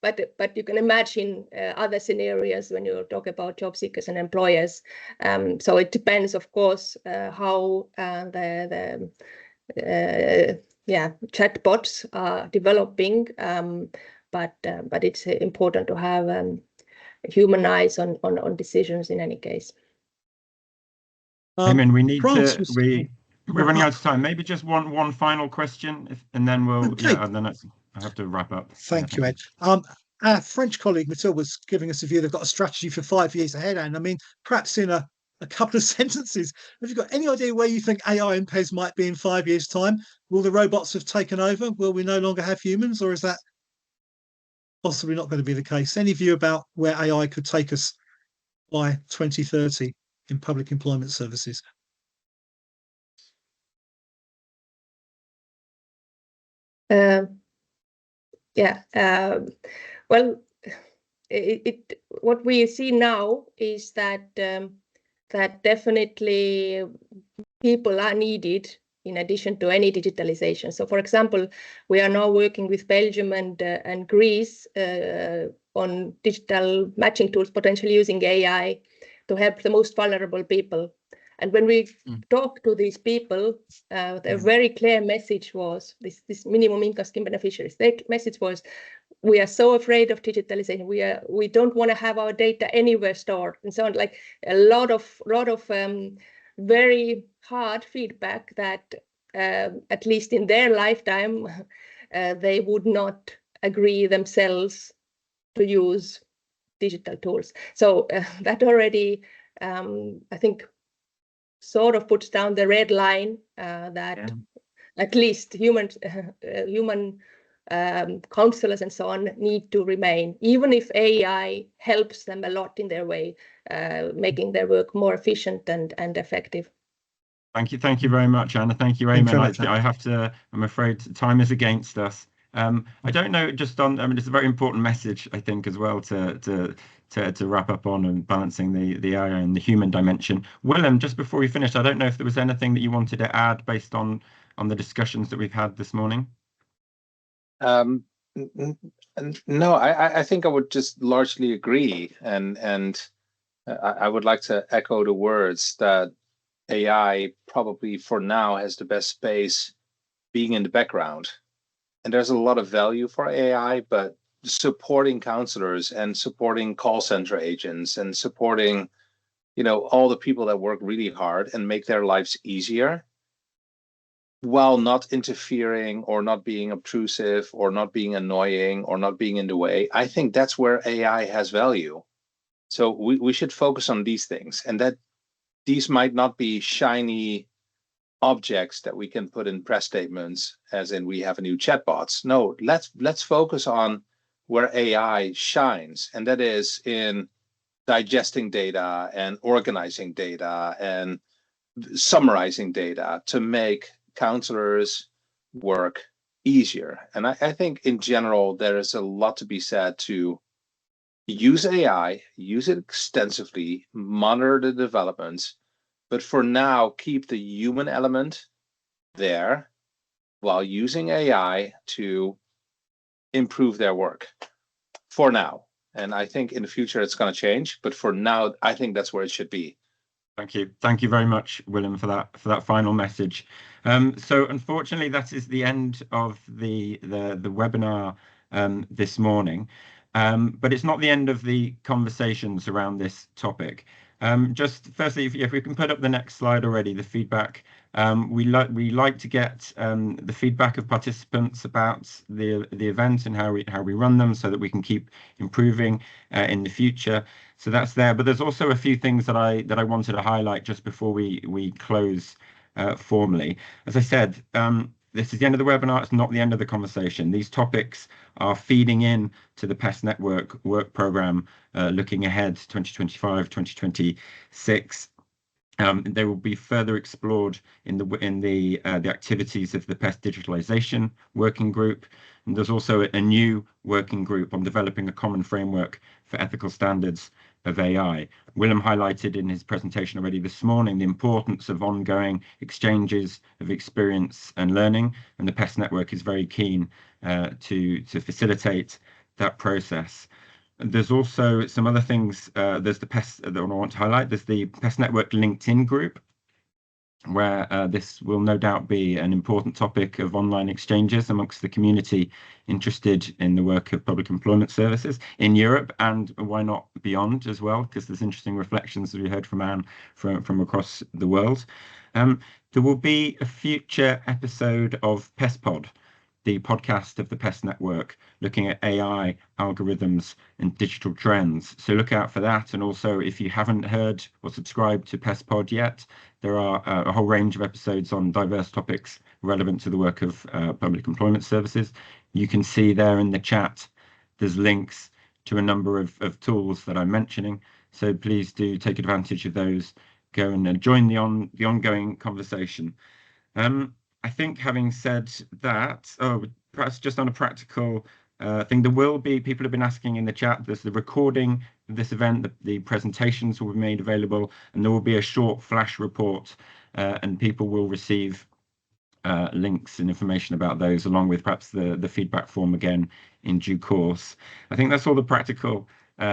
but you can imagine other scenarios when you talk about job seekers and employers. So it depends, of course, how the chatbots are developing. But it's important to have human eyes on decisions in any case. Eamon, we're running out of time. Maybe just one final question, and then we'll and then I have to wrap up. Thank you, Ed. Our French colleague Mathilde was giving us a view. They've got a strategy for 5 years ahead, and I mean, perhaps in a couple of sentences, have you got any idea where you think AI and PES might be in 5 years' time? Will the robots have taken over? Will we no longer have humans, or is that possibly not going to be the case? Any view about where AI could take us by 2030 in public employment services? Well, what we see now is that that definitely people are needed in addition to any digitalization. So, for example, we are now working with Belgium and Greece on digital matching tools, potentially using AI to help the most vulnerable people. And when we talk to these people, the very clear message was this minimum income scheme beneficiaries. Their message was, we are so afraid of digitalization. We don't want to have our data anywhere stored, and so on. Like a lot of very hard feedback that at least in their lifetime they would not agree themselves to use digital tools. So that already I think sort of puts down the red line that at least human counselors and so on need to remain, even if AI helps them a lot in their way, making their work more efficient and effective. Thank you very much, Anna. Thank you, Eamon. I have to, I'm afraid time is against us. I don't know, just on, I mean, it's a very important message, I think, as well to wrap up on, and balancing the AI and the human dimension. Willem, just before we finish, I don't know if there was anything that you wanted to add based on the discussions that we've had this morning. No, I think I would just largely agree, and I would like to echo the words that AI probably for now has the best space being in the background. And there's a lot of value for AI, but supporting counselors and supporting call center agents and supporting, all the people that work really hard and make their lives easier, while not interfering or not being obtrusive or not being annoying or not being in the way, I think that's where AI has value. So we should focus on these things, and that these might not be shiny objects that we can put in press statements, as in we have a new chatbots. No, let's focus on where AI shines, and that is in digesting data and organizing data and summarizing data to make counselors' work easier. And I think in general, there is a lot to be said to use AI, use it extensively, monitor the developments, but for now, keep the human element there while using AI to improve their work for now. And I think in the future it's going to change, but for now, I think that's where it should be. Thank you very much, Willem, for that final message. So unfortunately, that is the end of the webinar this morning. But it's not the end of the conversations around this topic. Just firstly, if we can put up the next slide already, the feedback. We like to get the feedback of participants about the event and how we run them, so that we can keep improving in the future. So that's there. But there's also a few things that I wanted to highlight just before we close formally. As I said, this is the end of the webinar. It's not the end of the conversation. These topics are feeding in to the PES Network work program, looking ahead 2025, 2026. They will be further explored in the activities of the PES digitalization working group. And there's also a new working group on developing a common framework for ethical standards of AI. Willem highlighted in his presentation already this morning the importance of ongoing exchanges of experience and learning, and the PES network is very keen to facilitate that process. There's also some other things. There's the PES that I want to highlight. There's the PES Network LinkedIn group, where this will no doubt be an important topic of online exchanges amongst the community interested in the work of public employment services in Europe, and why not beyond as well, because there's interesting reflections that we heard from Anne from across the world. There will be a future episode of PESPod, the podcast of the PES Network, looking at AI, algorithms, and digital trends. So look out for that. And also, if you haven't heard or subscribed to PESPod yet, there are a whole range of episodes on diverse topics relevant to the work of public employment services. You can see there in the chat, there's links to a number of tools that I'm mentioning. So please do take advantage of those. Go and join the ongoing conversation. I think, having said that, perhaps just on a practical thing, there will be, people have been asking in the chat, there's the recording of this event, the presentations will be made available, and there will be a short flash report, and people will receive links and information about those, along with perhaps the feedback form again in due course. I think that's all the practical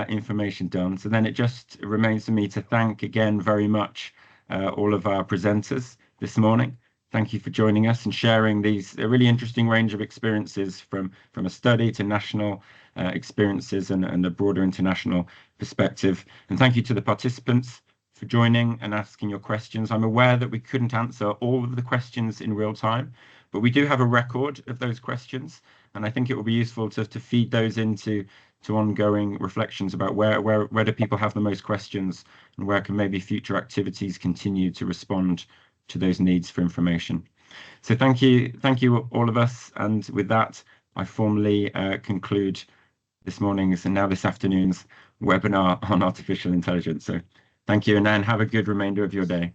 information done. So then it just remains for me to thank again very much all of our presenters this morning. Thank you for joining us and sharing a really interesting range of experiences from a study to national experiences and a broader international perspective. And thank you to the participants for joining and asking your questions. I'm aware that we couldn't answer all of the questions in real time, but we do have a record of those questions. And I think it will be useful to feed those into ongoing reflections about where do people have the most questions, and where can maybe future activities continue to respond to those needs for information. So thank you all of us, and with that I formally conclude this morning's and now this afternoon's webinar on artificial intelligence. So thank you, and then have a good remainder of your day.